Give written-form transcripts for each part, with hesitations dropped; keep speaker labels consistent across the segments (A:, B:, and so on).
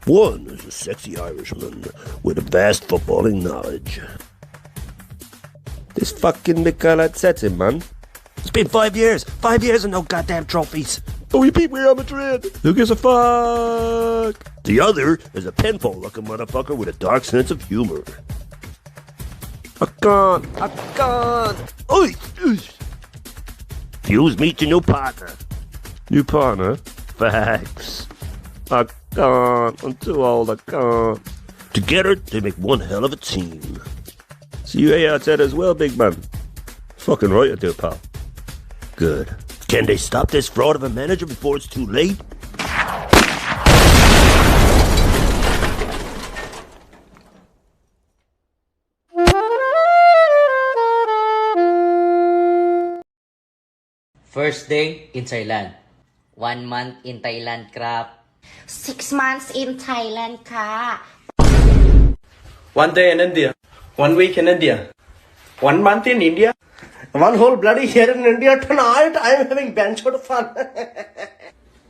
A: One is a sexy Irishman with a vast footballing knowledge. This fucking MIKEL Gets It, man. It's been 5 years. 5 years and no goddamn trophies. But we beat Real Madrid. Who gives a fuck? The other is a pinball-looking motherfucker with a dark sense of humor. I can't. Oi! Fuse meet your new partner. New partner? Facts. I can't. I'm too old. I can't. Together, they make one hell of a team. So you ain't outside as well, big man. Fucking right you do, pal. Good. Can they stop this fraud of a manager before it's too late?
B: First day in Thailand. 1 month in Thailand, crap.
C: 6 months in Thailand, ka.
D: 1 day in India. 1 week in India. 1 month in India. 1 whole bloody year in India. Tonight I am having benchot fun.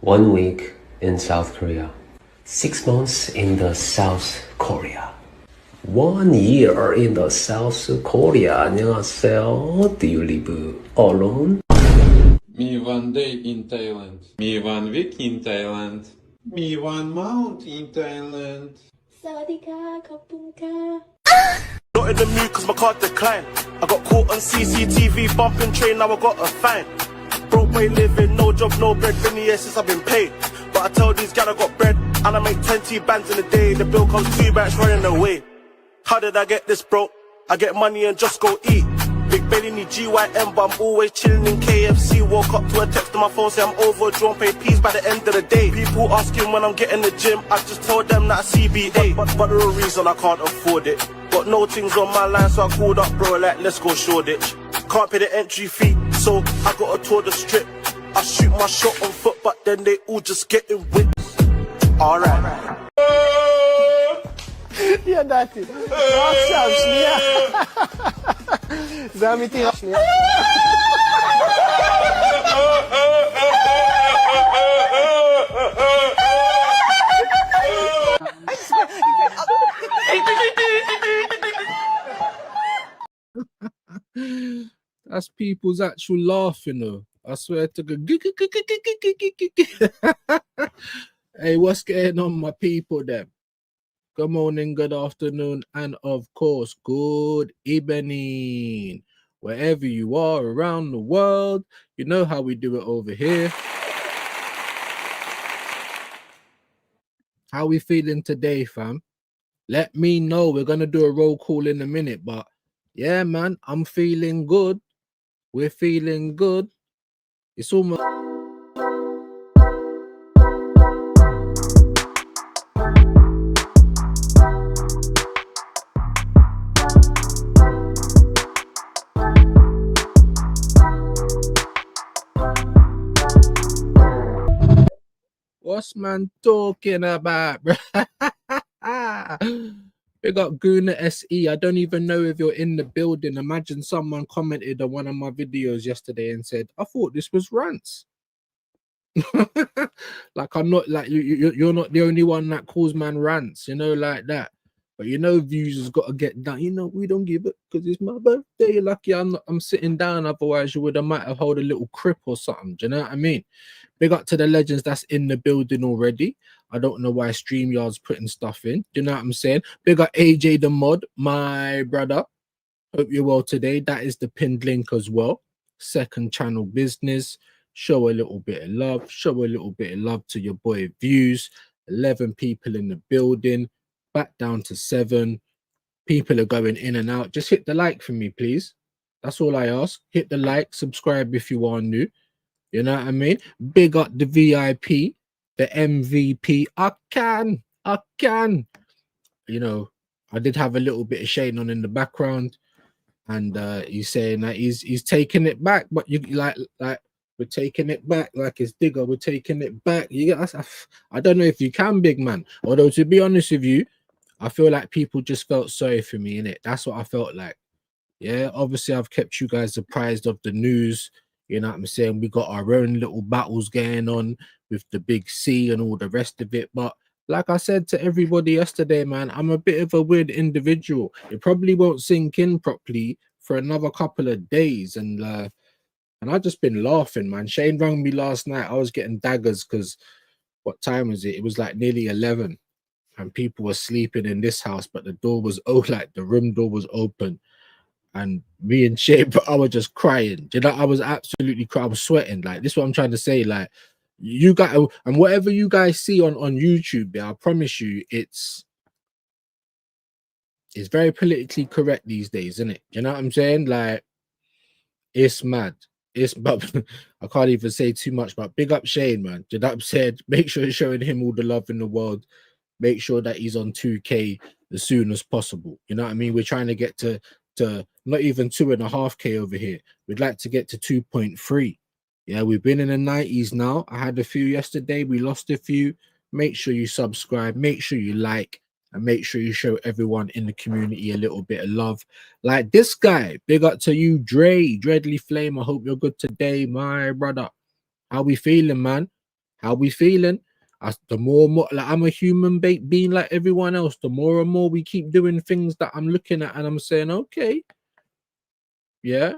E: 1 week in South Korea. 6 months in the South Korea. 1 year in the South Korea. 안녕하세요. Do you live alone?
F: Me 1 day in Thailand. Me 1 week in Thailand. Me 1 month in Thailand.
C: Sawadika, kapunka.
G: Not in the mood cause my card declined. I got caught on CCTV bumping train, now I got a fine. Broke way living, no job, no bread, been here since I've been paid. But I tell these guys I got bread, and I make 20 bands in a day. The bill comes 2 banks running away. How did I get this broke? I get money and just go eat. Big belly need GYM, but I'm always chilling in KFC. Woke up to a text on my phone, say I'm overdrawn, pay peas by the end of the day. People asking when I'm getting the gym, I just told them that CBA. But the real reason I can't afford it. Got no things on my line, so I called up bro, like let's go Shoreditch. Can't pay the entry fee, so I gotta tour the strip. I shoot my shot on foot, but then they all just getting whipped. Alright.
D: Ja, dati. Rockstar, שנייה. זה אמיתי, שנייה.
H: That's people's actual laughing though. I swear to God. Hey, what's going on, my people then? Good morning, good afternoon, and of course, good evening. Wherever you are around the world, you know how we do it over here. How we feeling today, fam? Let me know. We're going to do a roll call in a minute, but yeah, man, I'm feeling good. We're feeling good. It's almost... What's man talking about, bro? We got Guna SE. I don't even know if you're in the building. Imagine someone commented on one of my videos yesterday and said, I thought this was rants. Like, I'm not like you're not the only one that calls man rants, you know, like that. But you know, views has got to get done. You know, we don't give it because it's my birthday. You're lucky I'm sitting down. Otherwise, you would have might have hold a little crip or something. Do you know what I mean? Big up to the legends that's in the building already. I don't know why StreamYard's putting stuff in. Do you know what I'm saying? Big up AJ the mod, my brother. Hope you're well today. That is the pinned link as well. Second channel business. Show a little bit of love. Show a little bit of love to your boy Views. 11 people in the building. Back down to 7. People are going in and out. Just hit the like for me, please. That's all I ask. Hit the like. Subscribe if you are new. You know what I mean? Big up the VIP, the MVP. I can. You know, I did have a little bit of Shane on in the background, and he's saying that he's taking it back. But you like we're taking it back, like it's Digger. We're taking it back. You get us? I don't know if you can, big man. Although to be honest with you, I feel like people just felt sorry for me, innit? That's what I felt like. Yeah, obviously I've kept you guys apprised of the news. You know what I'm saying? We got our own little battles going on with the big C and all the rest of it. But like I said to everybody yesterday, man, I'm a bit of a weird individual. It probably won't sink in properly for another couple of days, and I just been laughing, man. Shane rang me last night. I was getting daggers because what time was it? It was like nearly 11, and people were sleeping in this house, but the door was like the room door was open, and me and Shane, I was just crying. You know, I was absolutely crying. I was sweating. Like, this is what I'm trying to say. Like, you guys, and whatever you guys see on YouTube, yeah, I promise you, it's very politically correct these days, isn't it? You know what I'm saying? Like, it's mad. It's but I can't even say too much. But big up Shane, man. You know what I'm saying? Make sure you're showing him all the love in the world. Make sure that he's on 2K as soon as possible. You know what I mean? We're trying to get to not even 2.5K over here. We'd like to get to 2.3. Yeah, we've been in the 90s now. I had a few yesterday. We lost a few. Make sure you subscribe. Make sure you like. And make sure you show everyone in the community a little bit of love. Like this guy, big up to you, Dre, Dreadly Flame. I hope you're good today, my brother. How we feeling, man? How we feeling? The more like I'm a human being like everyone else. The more and more we keep doing things that I'm looking at and I'm saying, okay, yeah.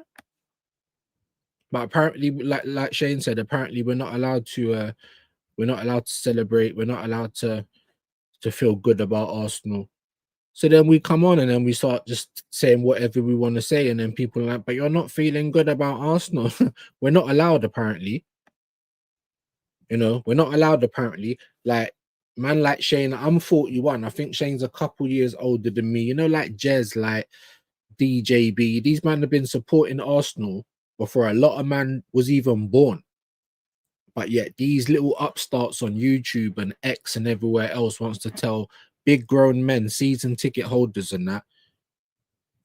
H: But apparently, like Shane said, apparently we're not allowed to celebrate. We're not allowed to feel good about Arsenal. So then we come on and then we start just saying whatever we want to say, and then people are like, but you're not feeling good about Arsenal. We're not allowed, apparently. You know, we're not allowed, apparently. Like, man, like Shane, I'm 41. I think Shane's a couple years older than me. You know, like Jez, like DJB. These men have been supporting Arsenal before a lot of man was even born. But yet these little upstarts on YouTube and X and everywhere else wants to tell big grown men, season ticket holders and that,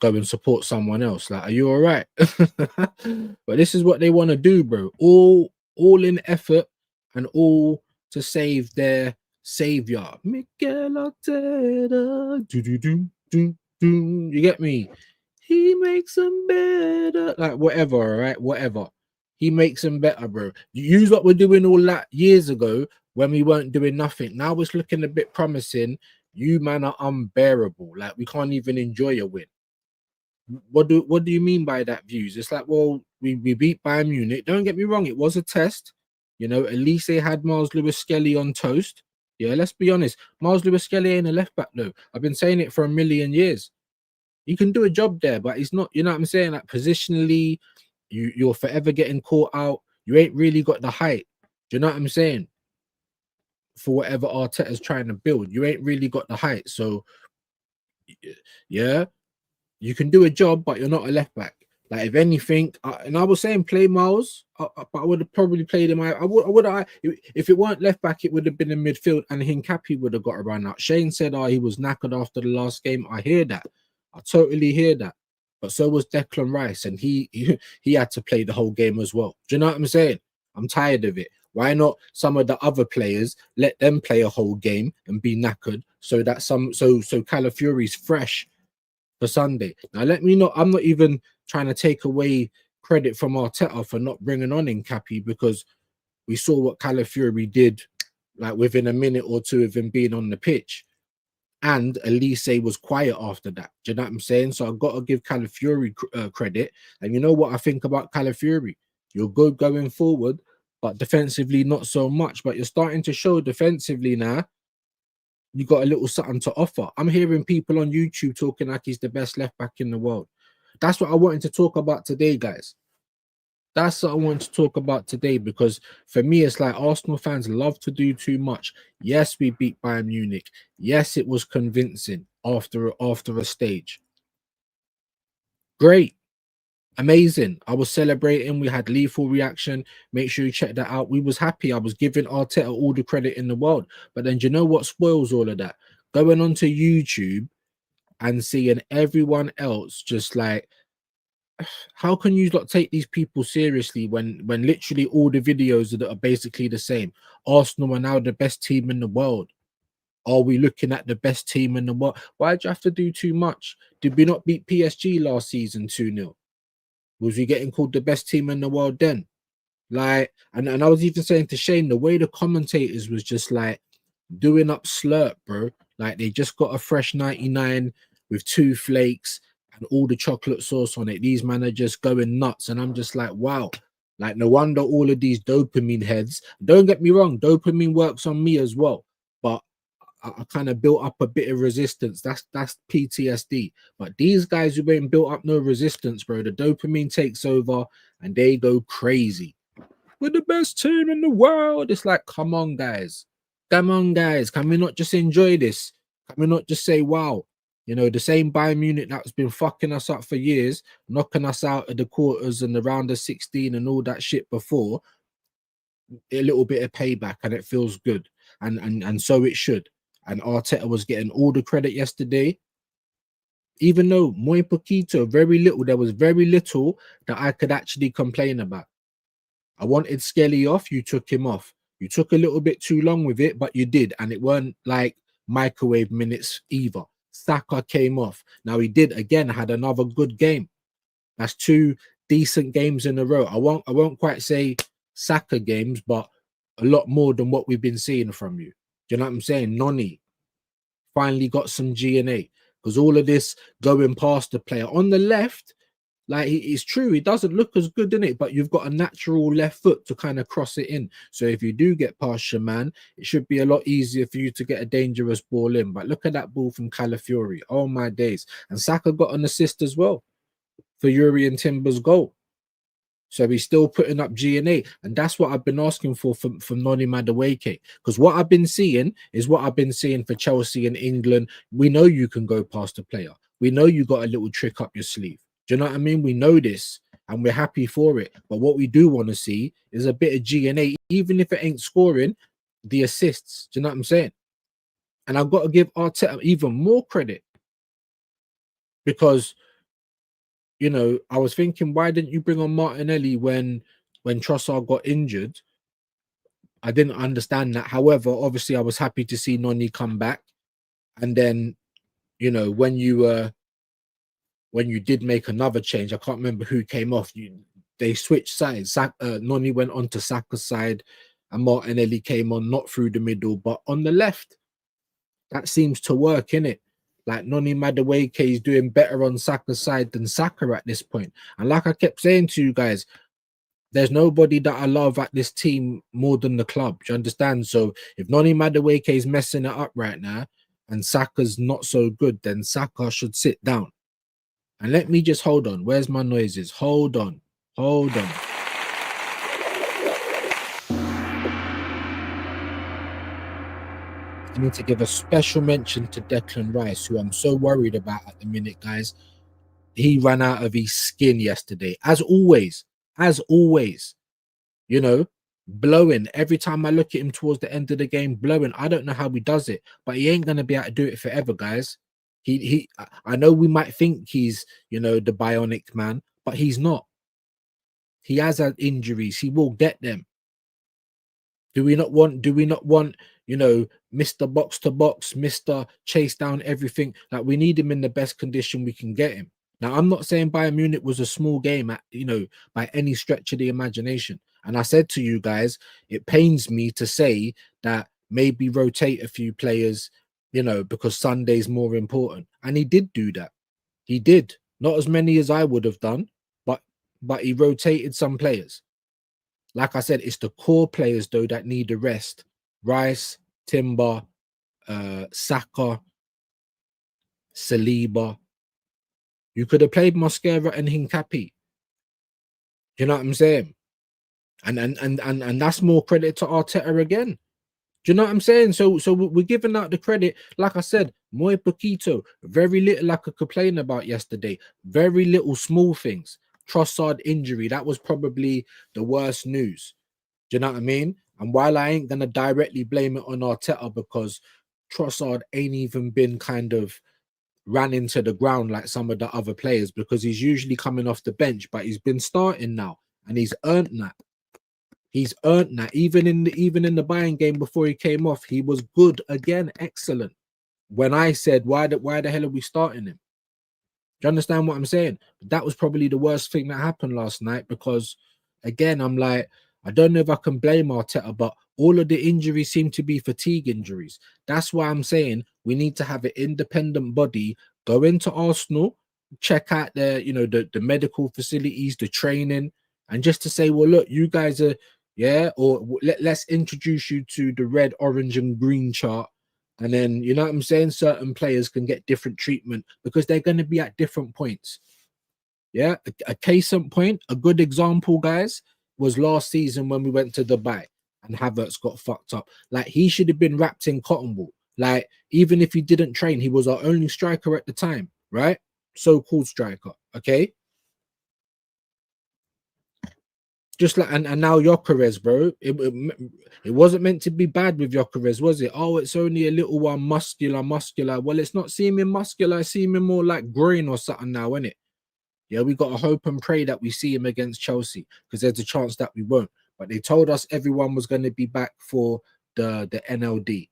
H: go and support someone else. Like, are you all right? But this is what they want to do, bro. All in effort and all to save their savior. Mikel Arteta. You get me? He makes them better. Like, whatever, all right? Whatever. He makes them better, bro. You use what we're doing all that years ago when we weren't doing nothing. Now it's looking a bit promising. You, man, are unbearable. Like, we can't even enjoy a win. What do you mean by that, views? It's like, well, we beat Bayern Munich. Don't get me wrong, it was a test. You know, at least they had Miles Lewis Skelly on toast. Yeah, let's be honest. Miles Lewis Skelly ain't a left back, though. I've been saying it for a million years. You can do a job there, but it's not, you know what I'm saying? Like, positionally, you're forever getting caught out. You ain't really got the height. Do you know what I'm saying? For whatever Arteta's trying to build, you ain't really got the height. So, yeah, you can do a job, but you're not a left back. Like, if anything, and I was saying play Miles, but I would have probably played him. If it weren't left back, it would have been in midfield, and Hincapi would have got around out. Shane said, he was knackered after the last game. I hear that. I totally hear that. But so was Declan Rice, and he had to play the whole game as well. Do you know what I'm saying? I'm tired of it. Why not some of the other players, let them play a whole game and be knackered so that so Calafiori's fresh for Sunday. Now, I'm not even trying to take away credit from Arteta for not bringing on Hincapi, because we saw what Calafiori did like within a minute or two of him being on the pitch. And Elise was quiet after that. Do you know what I'm saying? So I've got to give Calafiori credit. And you know what I think about Calafiori? You're good going forward, but defensively not so much. But you're starting to show defensively now. You got a little something to offer. I'm hearing people on YouTube talking like he's the best left back in the world. That's what I wanted to talk about today, guys. That's what I want to talk about today, because for me, it's like Arsenal fans love to do too much. Yes, we beat Bayern Munich. Yes, it was convincing after a stage. Great. Amazing. I was celebrating. We had lethal reaction. Make sure you check that out. We was happy. I was giving Arteta all the credit in the world. But then, do you know what spoils all of that? Going onto YouTube and seeing everyone else just like, how can you not take these people seriously when literally all the videos are basically the same? Arsenal are now the best team in the world. Are we looking at the best team in the world? Why'd you have to do too much? Did we not beat PSG last season 2-0? Was we getting called the best team in the world then? Like, and I was even saying to Shane, the way the commentators was just like doing up slurp, bro. Like they just got a fresh 99 with 2 flakes and all the chocolate sauce on it. These man are just going nuts, and I'm just like, wow. Like no wonder all of these dopamine heads. Don't get me wrong, dopamine works on me as well, but I kind of built up a bit of resistance. That's PTSD. But these guys who ain't built up no resistance, bro, the dopamine takes over and they go crazy. We're the best team in the world. It's like, come on, guys. Come on, guys. Can we not just enjoy this? Can we not just say, wow, you know, the same Bayern Munich that's been fucking us up for years, knocking us out of the quarters and the round of 16 and all that shit before, a little bit of payback, and it feels good. And so it should. And Arteta was getting all the credit yesterday. Even though muy poquito, very little, there was very little that I could actually complain about. I wanted Skelly off, you took him off. You took a little bit too long with it, but you did. And it weren't like microwave minutes either. Saka came off. Now he did again, had another good game. That's 2 decent games in a row. I won't quite say Saka games, but a lot more than what we've been seeing from you. Do you know what I'm saying? Noni finally got some G&A, because all of this going past the player on the left, like it's true, he doesn't look as good in it, but you've got a natural left foot to kind of cross it in. So if you do get past your man, it should be a lot easier for you to get a dangerous ball in. But look at that ball from Calafiori. Oh my days. And Saka got an assist as well for Yuri and Timber's goal. So he's still putting up G&A. And that's what I've been asking for from Noni Madueke. Because what I've been seeing is what I've been seeing for Chelsea and England. We know you can go past a player. We know you got a little trick up your sleeve. Do you know what I mean? We know this and we're happy for it. But what we do want to see is a bit of G&A, even if it ain't scoring, the assists. Do you know what I'm saying? And I've got to give Arteta even more credit, because you know, I was thinking, why didn't you bring on Martinelli when Trossard got injured? I didn't understand that. However, obviously, I was happy to see Noni come back. And then, you know, when you did make another change, I can't remember who came off. They switched sides. Noni went on to Saka's side, and Martinelli came on, not through the middle, but on the left. That seems to work, innit? Like Noni Madueke is doing better on Saka's side than Saka at this point. And like I kept saying to you guys, there's nobody that I love at this team more than the club. Do you understand? So if Noni Madueke is messing it up right now and Saka's not so good, then Saka should sit down. And let me just hold on. Where's my noises? Hold on. Hold on. I need to give a special mention to Declan Rice, who I'm so worried about at the minute, guys. He ran out of his skin yesterday, as always, you know, blowing. Every time I look at him towards the end of the game, blowing. I don't know how he does it, but he ain't going to be able to do it forever, guys. I know we might think he's, you know, the bionic man, but he's not. He has had injuries. He will get them. Do we not want, you know, Mr. Box to Box, Mr. Chase down everything? Like, we need him in the best condition we can get him. Now, I'm not saying Bayern Munich was a small game, at, you know, by any stretch of the imagination. And I said to you guys, it pains me to say that maybe rotate a few players, you know, because Sunday's more important. And he did do that. He did. Not as many as I would have done, but he rotated some players. Like I said, it's the core players, though, that need the rest. Rice, Timber, Saka, Saliba. You could have played Mosquera and Hincapi. You know what I'm saying? And that's more credit to Arteta again. Do you know what I'm saying? So we're giving out the credit. Like I said, muy poquito. Very little I could complain about yesterday. Very little small things. Trossard injury, that was probably the worst news. Do you know what I mean? And while I ain't gonna directly blame it on Arteta, because Trossard ain't even been kind of ran into the ground like some of the other players, because he's usually coming off the bench, but he's been starting now and he's earned that. He's earned that. Even in the Bayern game before he came off, he was good again, excellent. When I said, why the hell are we starting him? Do you understand what I'm saying? That was probably the worst thing that happened last night, because again, I'm like, I don't know if I can blame Arteta, but all of the injuries seem to be fatigue injuries. That's why I'm saying we need to have an independent body go into Arsenal, check out the medical facilities, the training, and just to say, well, look, you guys are, yeah, or let's introduce you to the red, orange, and green chart. And then, you know what I'm saying? Certain players can get different treatment because they're going to be at different points. Yeah. A case in point, a good example, guys, was last season when we went to Dubai and Havertz got fucked up. Like, he should have been wrapped in cotton wool. Like, even if he didn't train, he was our only striker at the time, right? So-called striker, okay? Just like, and now Gyökeres, bro, it wasn't meant to be bad with Gyökeres, was it? Oh, it's only a little one, muscular. Well, it's not seeming muscular, it's seeming more like groin or something now, isn't it? Yeah, we got to hope and pray that we see him against Chelsea, because there's a chance that we won't. But they told us everyone was going to be back for the NLD.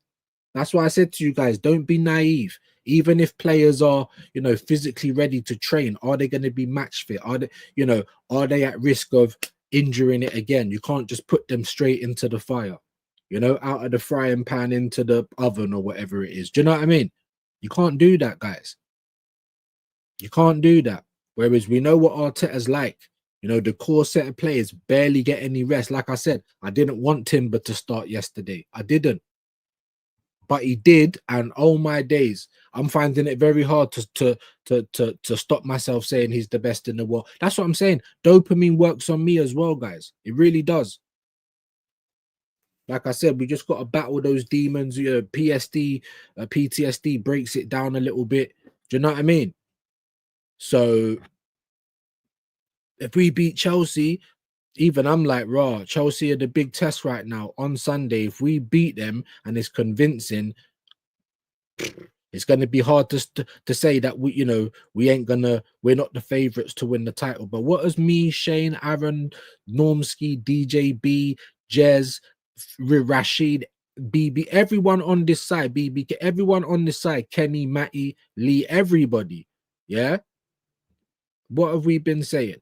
H: That's why I said to you guys, don't be naive. Even if players are, physically ready to train, are they going to be match fit? Are they at risk of injuring it again? You can't just put them straight into the fire, out of the frying pan into the oven or whatever it is. Do you know what I mean? You can't do that, guys. You can't do that. Whereas we know what Arteta's like. The core set of players barely get any rest. Like I said, I didn't want Timber to start yesterday. I didn't. But he did, and oh my days, I'm finding it very hard to stop myself saying he's the best in the world. That's what I'm saying. Dopamine works on me as well, guys. It really does. Like I said, we just got to battle those demons. PTSD breaks it down a little bit. Do you know what I mean? So if we beat Chelsea, even I'm like, raw, Chelsea are the big test right now on Sunday. If we beat them and it's convincing, it's going to be hard to say that we're not the favorites to win the title. But what has me, Shane, Aaron, Normski, DJB, Jez, Rashid, BB, everyone on this side, BB, everyone on this side, Kenny, Matty, Lee, everybody, yeah? What have we been saying?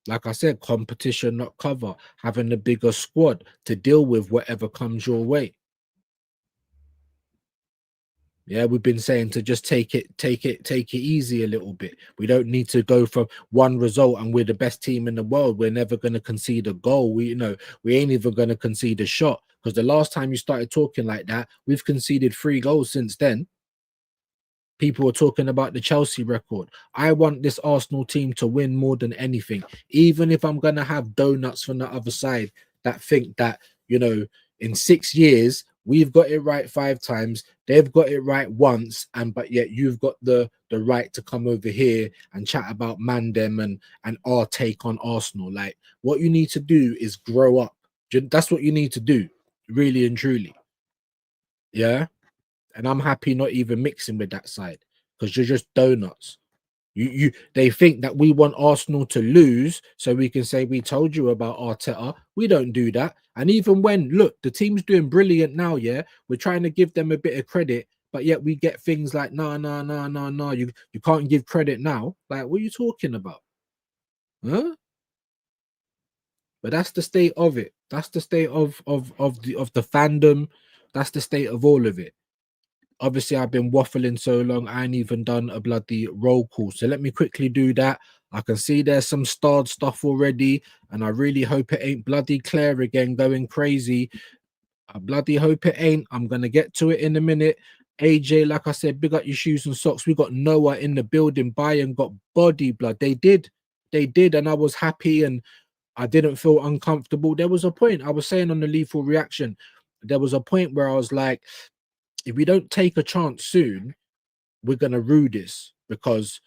H: Like I said, competition, not cover, having a bigger squad to deal with whatever comes your way. Yeah, we've been saying to just take it easy a little bit. We don't need to go for one result and we're the best team in the world. We're never going to concede a goal. We ain't even going to concede a shot, because the last time you started talking like that, we've conceded 3 goals since then. People are talking about the Chelsea record. I want this Arsenal team to win more than anything, even if I'm going to have donuts from the other side that think that, in 6 years, we've got it right 5 times, they've got it right once, but yet you've got the right to come over here and chat about Mandem and our take on Arsenal. Like, what you need to do is grow up. That's what you need to do, really and truly. Yeah? And I'm happy not even mixing with that side, because you're just donuts. They think that we want Arsenal to lose so we can say we told you about Arteta. We don't do that. And even when, look, the team's doing brilliant now, yeah, we're trying to give them a bit of credit, but yet we get things like, no, you can't give credit now. Like, what are you talking about? Huh? But that's the state of it. That's the state of the fandom. That's the state of all of it. Obviously, I've been waffling so long, I ain't even done a bloody roll call. So let me quickly do that. I can see there's some starred stuff already, and I really hope it ain't bloody Claire again going crazy. I bloody hope it ain't. I'm going to get to it in a minute. AJ, like I said, big up your shoes and socks. We got Noah in the building. Bayern got body blood. They did. And I was happy and I didn't feel uncomfortable. There was a point, I was saying on the lethal reaction, there was a point where I was like, if we don't take a chance soon, we're going to rue this, because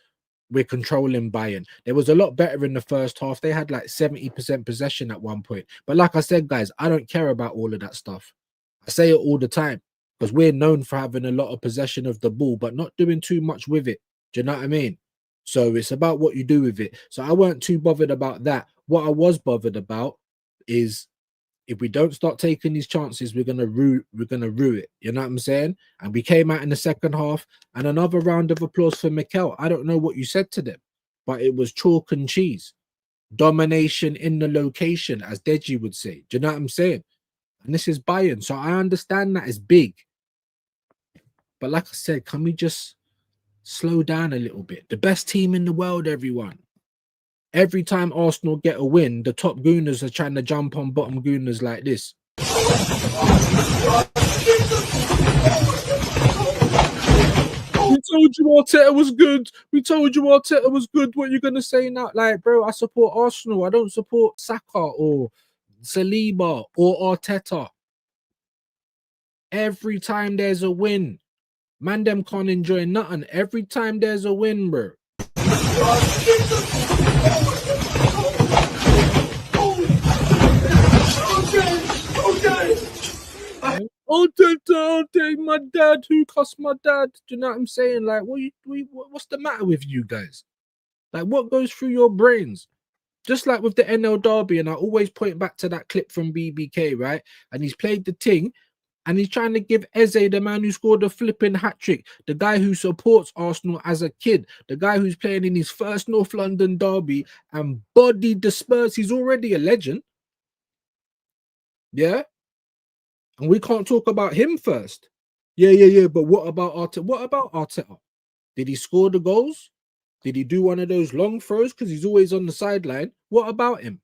H: we're controlling Bayern. There was a lot better in the first half. They had like 70% possession at one point. But like I said, guys, I don't care about all of that stuff. I say it all the time, because we're known for having a lot of possession of the ball, but not doing too much with it. Do you know what I mean? So it's about what you do with it. So I weren't too bothered about that. What I was bothered about is, if we don't start taking these chances, we're gonna rue it. You know what I'm saying? And we came out in the second half, and another round of applause for Mikel. I don't know what you said to them, but it was chalk and cheese. domination in the location, as Deji would say. Do you know what I'm saying? And this is Bayern, so I understand that it's big. But like I said, can we just slow down a little bit? The best team in the world, everyone. Every time Arsenal get a win, the top gooners are trying to jump on bottom gooners like this. We told you Arteta was good. We told you Arteta was good. What you gonna say now? Like, bro, I support Arsenal. I don't support Saka or Saliba or Arteta. Every time there's a win, man, them can't enjoy nothing. Every time there's a win, bro. I'll take my dad. Who cussed my dad? Do you know what I'm saying? Like, what's the matter with you guys? Like, what goes through your brains? Just like with the NL Derby, and I always point back to that clip from BBK, right? And he's played the ting, and he's trying to give Eze, the man who scored a flipping hat-trick, the guy who supports Arsenal as a kid, the guy who's playing in his first North London derby and bodied the Spurs. He's already a legend. Yeah? And we can't talk about him first. Yeah. But what about Arteta? What about Arteta? Did he score the goals? Did he do one of those long throws? Because he's always on the sideline. What about him?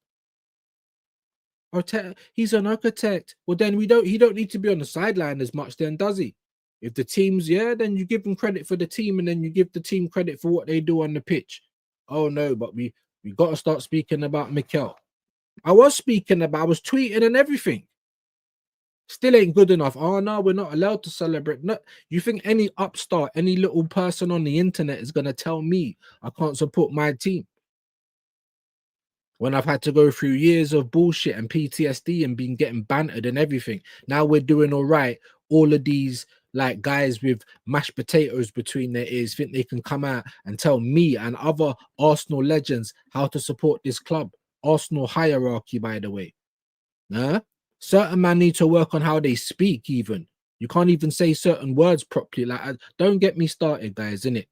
H: Arteta, he's an architect. Well, then he don't need to be on the sideline as much then, does he? If the team's, then you give him credit for the team, and then you give the team credit for what they do on the pitch. Oh no, but we got to start speaking about Mikel. I was tweeting and everything. Still ain't good enough. Oh no, we're not allowed to celebrate. No, you think any upstart, any little person on the internet is gonna tell me I can't support my team when I've had to go through years of bullshit and PTSD and been getting bantered and everything? Now we're doing all right. All of these like guys with mashed potatoes between their ears think they can come out and tell me and other Arsenal legends how to support this club. Arsenal hierarchy, by the way. Huh? Certain men need to work on how they speak, even. You can't even say certain words properly. Like, don't get me started, guys, innit?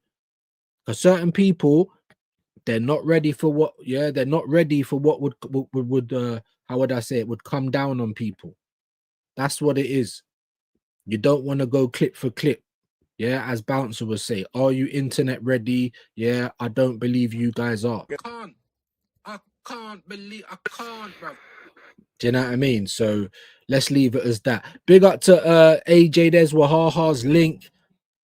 H: Because certain people, they're not ready for what, they're not ready for what would how would I say it, would come down on people. That's what it is. You don't want to go clip for clip. Yeah, as Bouncer would say, are you internet ready? Yeah, I don't believe you guys are. I can't, bro. Do you know what I mean? So let's leave it as that. Big up to AJ. There's Wahaha's link.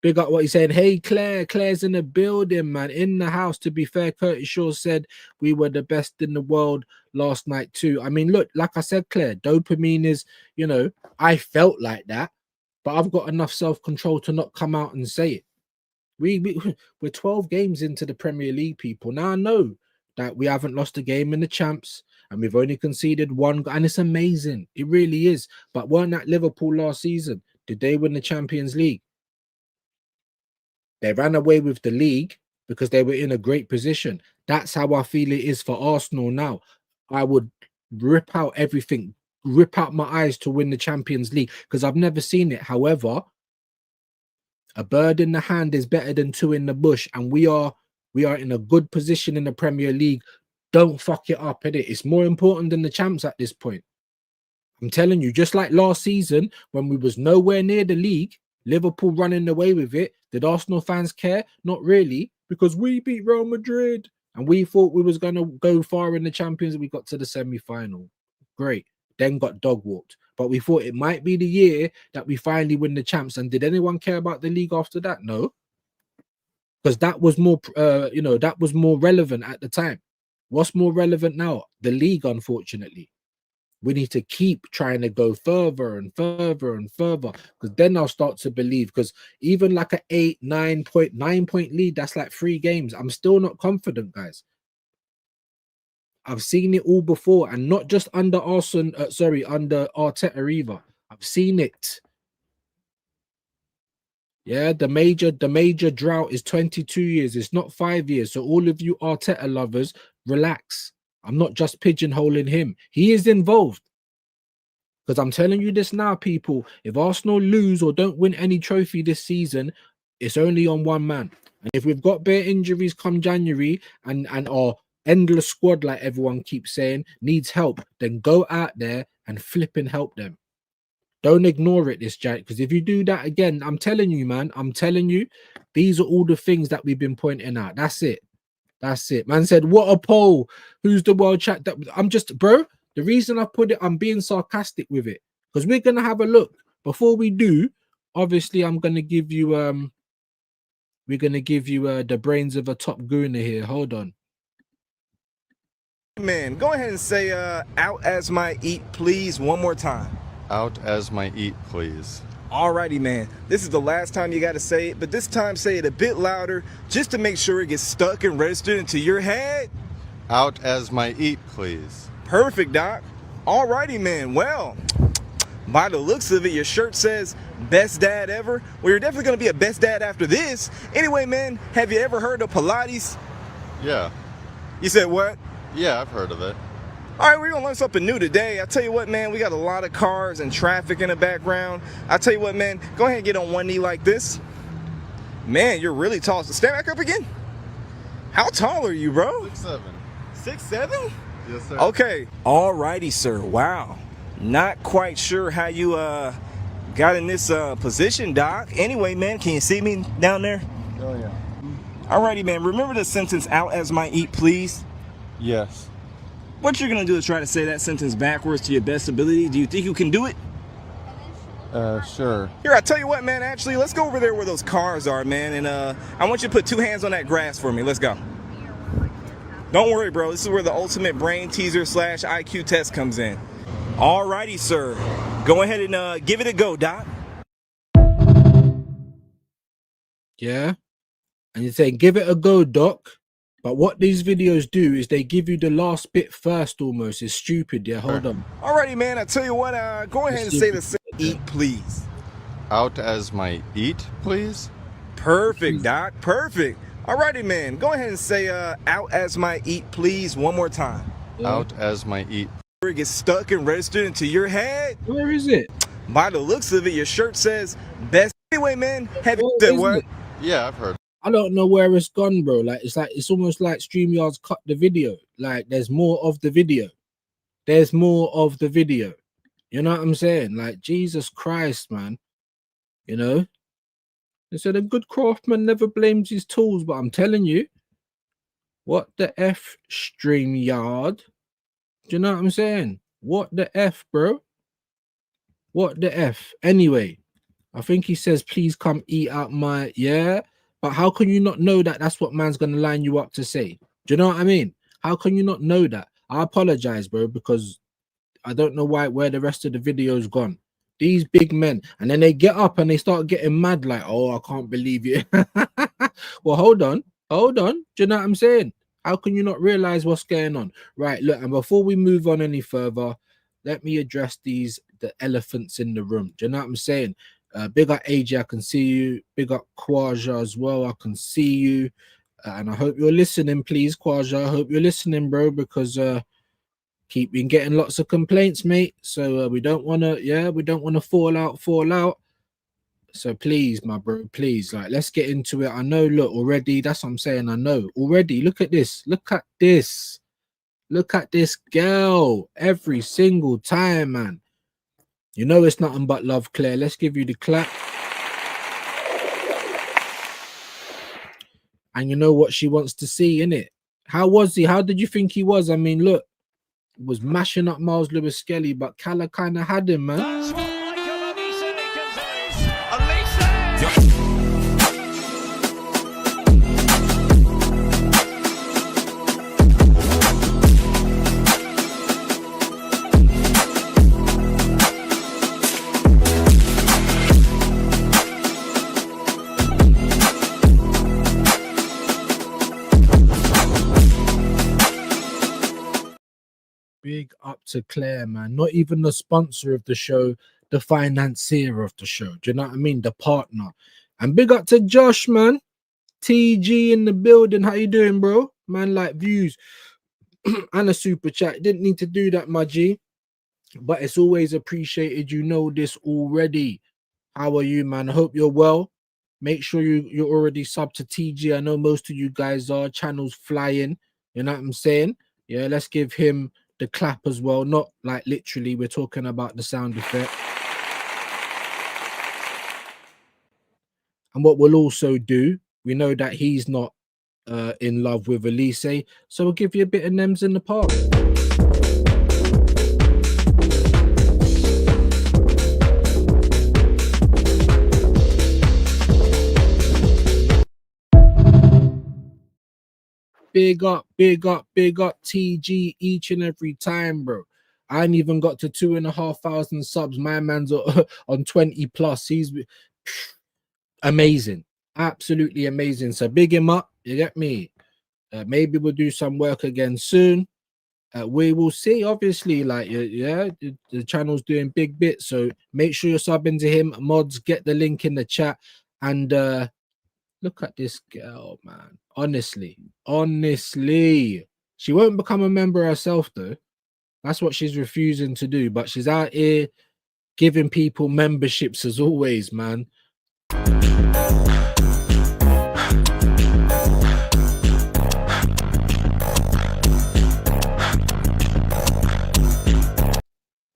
H: Big up what he's saying. Hey, Claire's in the building, man. In the house. To be fair, Curtis Shaw said we were the best in the world last night too. I mean, look, like I said, Claire, dopamine is, I felt like that, but I've got enough self-control to not come out and say it. We're 12 games into the Premier League, people. Now I know that we haven't lost a game in the champs, and we've only conceded one, and it's amazing. It really is. But weren't that Liverpool last season? Did they win the Champions League? They ran away with the league because they were in a great position. That's how I feel it is for Arsenal now. I would rip out everything, rip out my eyes to win the Champions League because I've never seen it. However, a bird in the hand is better than two in the bush, and we are in a good position in the Premier League. Don't fuck it up, innit? It's more important than the champs at this point. I'm telling you, just like last season when we was nowhere near the league, Liverpool running away with it. Did Arsenal fans care? Not really, because we beat Real Madrid and we thought we was going to go far in the Champions. We got to the semi-final. Great. Then got dog walked. But we thought it might be the year that we finally win the champs. And did anyone care about the league after that? No. Because that was more, that was more relevant at the time. What's more relevant now? The league, unfortunately. We need to keep trying to go further and further and further, because then I'll start to believe. Because even like an 9 point lead, that's like 3 games. I'm still not confident, guys. I've seen it all before, and not just under under Arteta either. I've seen it. Yeah, the major drought is 22 years. It's not 5 years. So all of you Arteta lovers, relax. I'm not just pigeonholing him. He is involved. Because I'm telling you this now, people. If Arsenal lose or don't win any trophy this season, it's only on one man. And if we've got bare injuries come January and our endless squad, like everyone keeps saying, needs help, then go out there and flip and help them. Don't ignore it, this Jack, because if you do that again, I'm telling you, man, I'm telling you, these are all the things that we've been pointing out. That's it. That's it. Man said, what a poll. Who's the world chat? I'm just, bro, the reason I put it, I'm being sarcastic with it, because we're going to have a look. Before we do, obviously, I'm going to give you, we're going to give you the brains of a top gooner here. Hold on.
I: Man, go ahead and say out as my eat, please, one more time.
J: Out as my eat, please.
I: Alrighty, man. This is the last time you got to say it, but this time say it a bit louder just to make sure it gets stuck and registered into your head.
J: Out as my eat, please.
I: Perfect, Doc. Alrighty, man. Well, by the looks of it, your shirt says best dad ever. Well, you're definitely going to be a best dad after this. Anyway, man, have you ever heard of Pilates?
J: Yeah.
I: You said what?
J: Yeah, I've heard of it.
I: All right, we're going to learn something new today. I tell you what, man, we got a lot of cars and traffic in the background. I tell you what, man, go ahead and get on one knee like this. Man, you're really tall. So stand back up again. How tall are you, bro?
J: 6'7".
I: 6'7"?
J: Yes, sir.
I: Okay. All righty, sir. Wow. Not quite sure how you got in this position, Doc. Anyway, man, can you see me down there?
J: Oh, yeah.
I: All righty, man. Remember the sentence, out as my eat, please?
J: Yes.
I: What you're going to do is try to say that sentence backwards to your best ability. Do you think you can do it?
J: Sure.
I: Here, I tell you what, man, actually, let's go over there where those cars are, man, and I want you to put 2 hands on that grass for me. Let's go. Don't worry, bro. This is where the ultimate brain teaser / IQ test comes in. All righty, sir. Go ahead and give it a go, Doc.
H: Yeah. And you're saying, give it a go, Doc. But what these videos do is they give you the last bit first almost. It's stupid, yeah? Hold on.
I: Alrighty, man. I tell you what, go ahead and say the same eat, please.
J: Out as my eat, please?
I: Perfect, Doc. Perfect. Alrighty, man. Go ahead and say out as my eat, please, one more time.
H: Yeah.
J: Out as my eat.
I: It gets stuck and registered into your head.
H: Where is it?
I: By the looks of it, your shirt says best. Anyway, man, have you said what?
J: Yeah, I've heard.
H: I don't know where it's gone, bro. Like it's almost like StreamYard's cut the video. Like there's more of the video. There's more of the video. You know what I'm saying? Like Jesus Christ, man. You know? They said a good craftsman never blames his tools, but I'm telling you, what the F, StreamYard? Do you know what I'm saying? What the F, bro? What the F? Anyway, I think he says, please come eat out my, yeah. But how can you not know that that's what man's going to line you up to say? Do you know what I mean? How can you not know that? I apologize, bro, because I don't know where the rest of the video's gone. These big men, and then they get up and they start getting mad like, oh, I can't believe you. Well, hold on. Do you know what I'm saying? How can you not realize what's going on? Right, look, and before we move on any further, let me address the elephants in the room. Do you know what I'm saying? Big up AJ, I can see you. Big up Kwaja as well, I can see you. And I hope you're listening, please, Kwaja. I hope you're listening, bro, because keep been getting lots of complaints, mate. So we don't want to fall out. So please, my bro, please, like, let's get into it. I know, look, already, that's what I'm saying. I know already. Look at this. Look at this girl every single time, man. You know it's nothing but love, Claire. Let's give you the clap. And you know what she wants to see, innit? How was he? How did you think he was? I mean, look, was mashing up Miles Lewis Skelly, but Calla kind of had him, man. Big up to Claire, man. Not even the sponsor of the show, the financier of the show. Do you know what I mean? The partner. And big up to Josh, man. TG in the building. How you doing, bro? Man, like views and a super chat. Didn't need to do that, my G. But it's always appreciated. You know this already. How are you, man? I hope you're well. Make sure you're already subbed to TG. I know most of you guys are. Channels flying. You know what I'm saying? Yeah, let's give him the clap as well. Not like literally, we're talking about the sound effect. And what we'll also do, we know that he's not in love with Elise, so we'll give you a bit of Nems in the park. Big up, big up, big up TG each and every time, bro. I ain't even got to 2,500 subs. My man's on 20 plus. He's amazing, absolutely amazing. So big him up, you get me? Maybe we'll do some work again soon. We will see, obviously, like, yeah, the channel's doing big bits, so make sure you're subbing to him. Mods, get the link in the chat. And look at this girl, man. Honestly, she won't become a member herself, though. That's what she's refusing to do, but she's out here giving people memberships as always, man.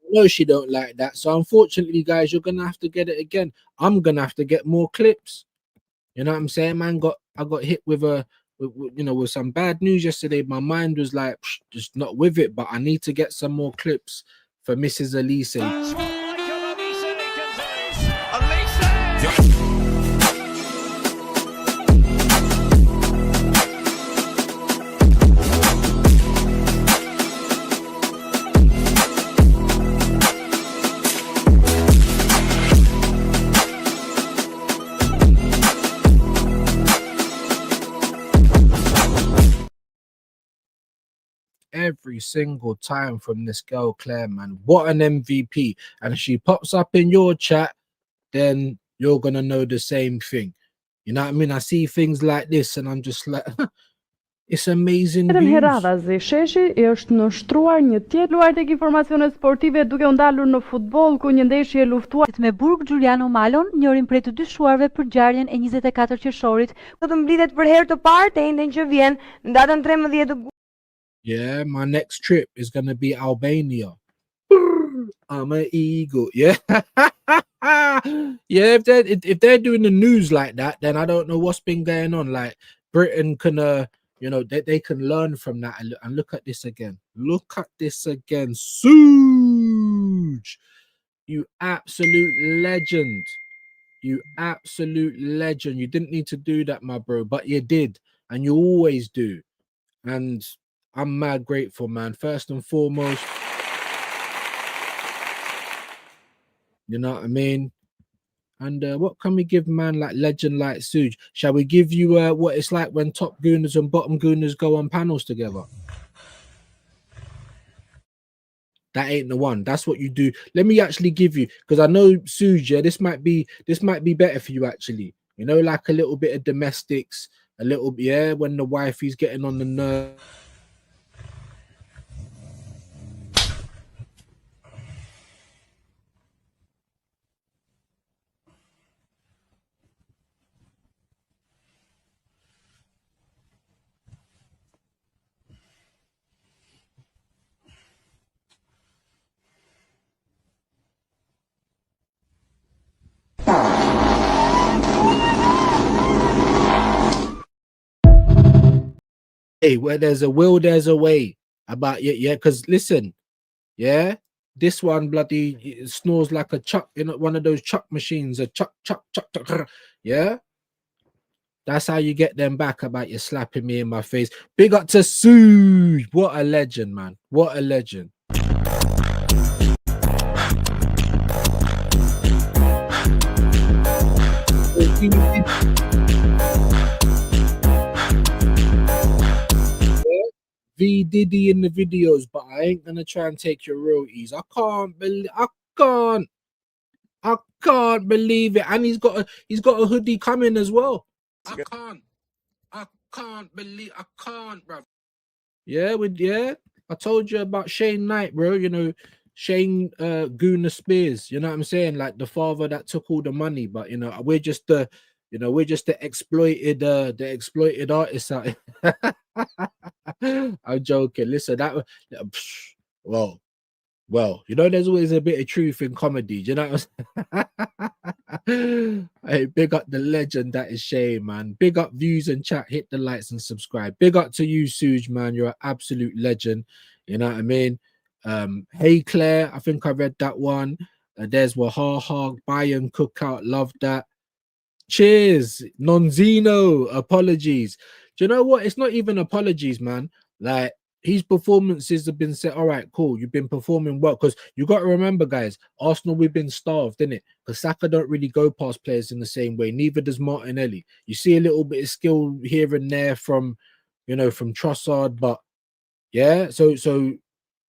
H: No, she don't like that. So unfortunately, guys, you're gonna have to get it again. I'm gonna have to get more clips. You know what I'm saying, man? I got hit with with some bad news yesterday. My mind was like, just not with it. But I need to get some more clips for Mrs. Elise. Every single time from this girl Claire, man. What an MVP. And if she pops up in your chat, then you're gonna know the same thing. You know what I mean? I see things like this and I'm just like it's amazing
K: Heradazi Sheshi është nështruar një tjetër tek informacionet sportive duke u ndalur në futboll ku një ndeshje luftuar
L: me burg Giuliano Malon, njërin prej të dyshuarve për ngjarjen e 24 qershorit,
M: do të mblidhet për herë të parë te enden që vjen në datën 13.
H: Yeah, my next trip is going to be Albania. I'm an eagle. Yeah. Yeah, if they're doing the news like that, then I don't know what's been going on. Like Britain can they can learn from that. And look at this again. Look at this again. Suge. You absolute legend. You absolute legend. You didn't need to do that, my bro, but you did. And you always do. And I'm mad grateful, man. First and foremost, you know what I mean? And what can we give, man, like legend like Suge? Shall we give you what it's like when top gooners and bottom gooners go on panels together? That ain't the one. That's what you do. Let me actually give you, because I know Suge, yeah, this might be better for you actually. You know, like a little bit of domestics, a little, yeah, when the wifey's getting on the nerve. Hey, where there's a will, there's a way. About yeah, because listen, yeah, this one bloody snores like a chuck, one of those chuck machines, a chuck, yeah. That's how you get them back about you slapping me in my face. Big up to Suge. What a legend, man. What a legend. V Diddy in the videos, but I ain't gonna try and take your royalties. I can't believe it. And he's got a hoodie coming as well. I can't believe, bro. Yeah, I told you about Shane Knight, bro. You know, Shane Gooner Spears, you know what I'm saying? Like the father that took all the money, but we're just the You know, we're just the exploited artists out here. I'm joking. Listen, well, you know, there's always a bit of truth in comedy. Do you know what I'm saying? Hey, big up the legend that is Shay, man. Big up views and chat. Hit the likes and subscribe. Big up to you, Suge, man. You're an absolute legend. You know what I mean? Hey Claire, I think I read that one. There's Wahaha, Bayern Cookout, love that. Cheers, Nonzino. Apologies. Do you know what? It's not even apologies, man. Like, his performances have been said, all right, cool, you've been performing well. Because you got to remember, guys, Arsenal, we've been starved, innit? Because Saka don't really go past players in the same way. Neither does Martinelli. You see a little bit of skill here and there from, you know, from Trossard, but yeah, so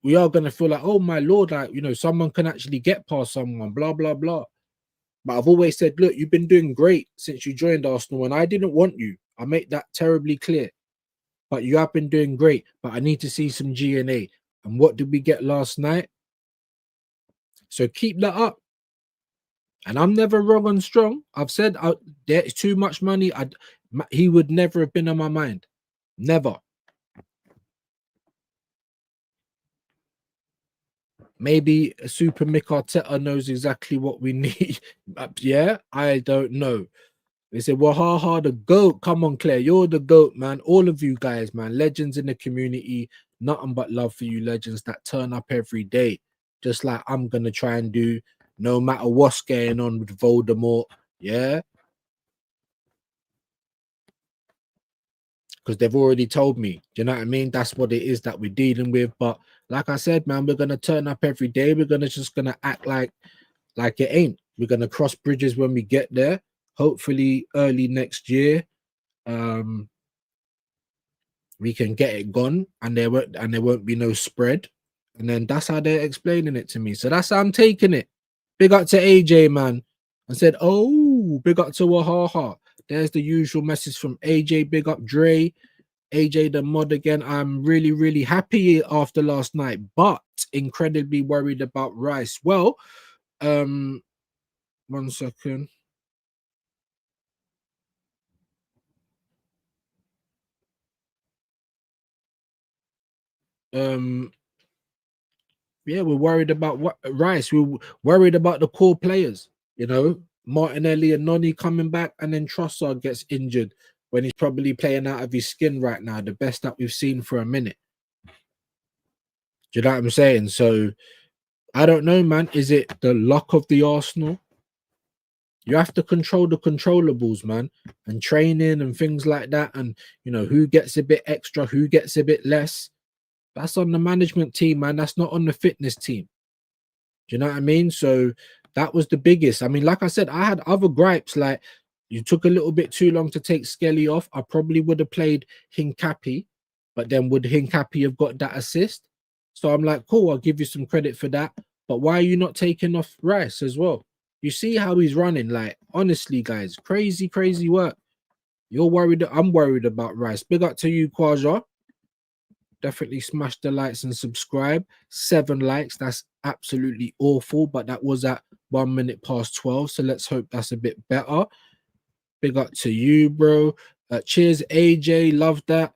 H: we are gonna feel like, oh my lord, like, you know, someone can actually get past someone, blah blah blah. But I've always said, look, you've been doing great since you joined Arsenal, and I didn't want you. I make that terribly clear. But you have been doing great. But I need to see some GNA. And what did we get last night? So keep that up. And I'm never wrong on Strong. I've said there's too much money. He would never have been on my mind. Never. Maybe a Super Mick Arteta knows exactly what we need. Yeah, I don't know. They said, well, the GOAT. Come on, Claire, you're the GOAT, man. All of you guys, man. Legends in the community. Nothing but love for you legends that turn up every day. Just like I'm going to try and do, no matter what's going on with Voldemort. Yeah. Because they've already told me. Do you know what I mean? That's what it is that we're dealing with. But like I said, man, we're going to turn up every day. We're just going to act like it ain't. We're going to cross bridges when we get there. Hopefully early next year, we can get it gone, and there won't be no spread. And then that's how they're explaining it to me. So that's how I'm taking it. Big up to AJ, man. I said, oh, big up to Wahaha. There's the usual message from AJ. Big up Dre. AJ the mod again. I'm really, really happy after last night, but incredibly worried about Rice. Well, 1 second. Yeah, we're worried about what Rice. We're worried about the core players, you know, Martinelli and Noni coming back, and then Trossard gets injured when he's probably playing out of his skin right now, the best that we've seen for a minute. Do you know what I'm saying? So I don't know, man. Is it the luck of the Arsenal? You have to control the controllables, man, and training and things like that. And, you know, who gets a bit extra, who gets a bit less. That's on the management team, man. That's not on the fitness team. Do you know what I mean? So that was the biggest. I mean, like I said, I had other gripes. Like, you took a little bit too long to take Skelly off. I probably would have played Hincapi, but then would Hincapi have got that assist? So I'm like, cool, I'll give you some credit for that. But why are you not taking off Rice as well? You see how he's running? Like, honestly, guys, crazy, crazy work. You're worried. I'm worried about Rice. Big up to you, Kwaja. Definitely smash the likes and subscribe. 7 likes. That's absolutely awful, but that was at 1 minute past 12. So let's hope that's a bit better. Big up to you, bro. Cheers, AJ. Love that.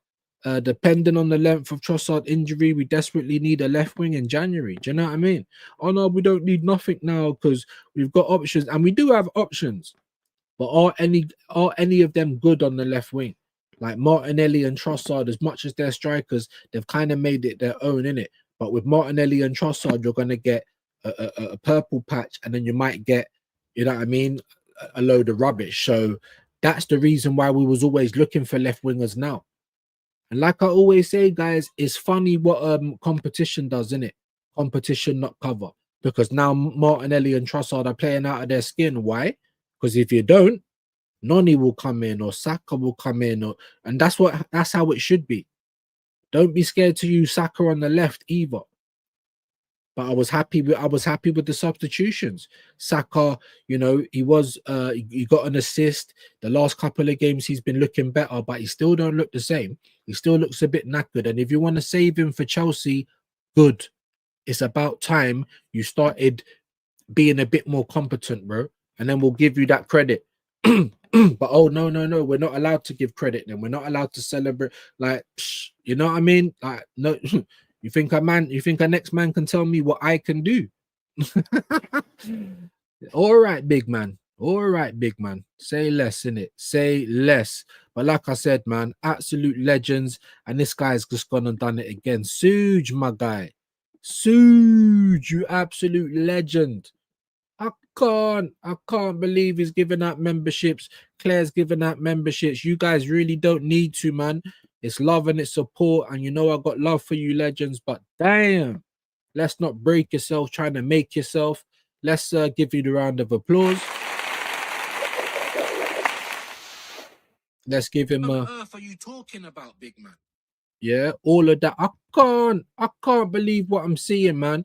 H: Depending on the length of Trossard injury, we desperately need a left wing in January. Do you know what I mean? Oh no, we don't need nothing now because we've got options, and we do have options. But are any of them good on the left wing? Like Martinelli and Trossard, as much as they're strikers, they've kind of made it their own, innit? But with Martinelli and Trossard, you're going to get a purple patch, and then you might get, you know what I mean, a load of rubbish. So that's the reason why we was always looking for left wingers now. And like I always say, guys, it's funny what competition does, innit? Competition, not cover. Because now Martinelli and Trossard are playing out of their skin. Why? Because if you don't, Noni will come in, or Saka will come in, and that's how it should be. Don't be scared to use Saka on the left either. But I was happy with the substitutions. Saka, you know, he got an assist. The last couple of games he's been looking better, but he still don't look the same. He still looks a bit knackered. And if you want to save him for Chelsea, good. It's about time you started being a bit more competent, bro. And then we'll give you that credit. But oh no, we're not allowed to give credit. Then we're not allowed to celebrate. Like, you know what I mean? Like, no, you think a next man can tell me what I can do? All right, big man. All right, big man. Say less, innit? Say less. But like I said, man, absolute legends. And this guy's just gone and done it again. Suge, my guy. Suge, you absolute legend. I can't believe he's giving out memberships. Claire's giving out memberships. You guys really don't need to, man. It's love and it's support. And you know I got love for you, legends. But damn, let's not break yourself trying to make yourself. Let's give you the round of applause. Let's give him a. What on earth are you talking about, big man? Yeah, all of that. I can't believe what I'm seeing, man.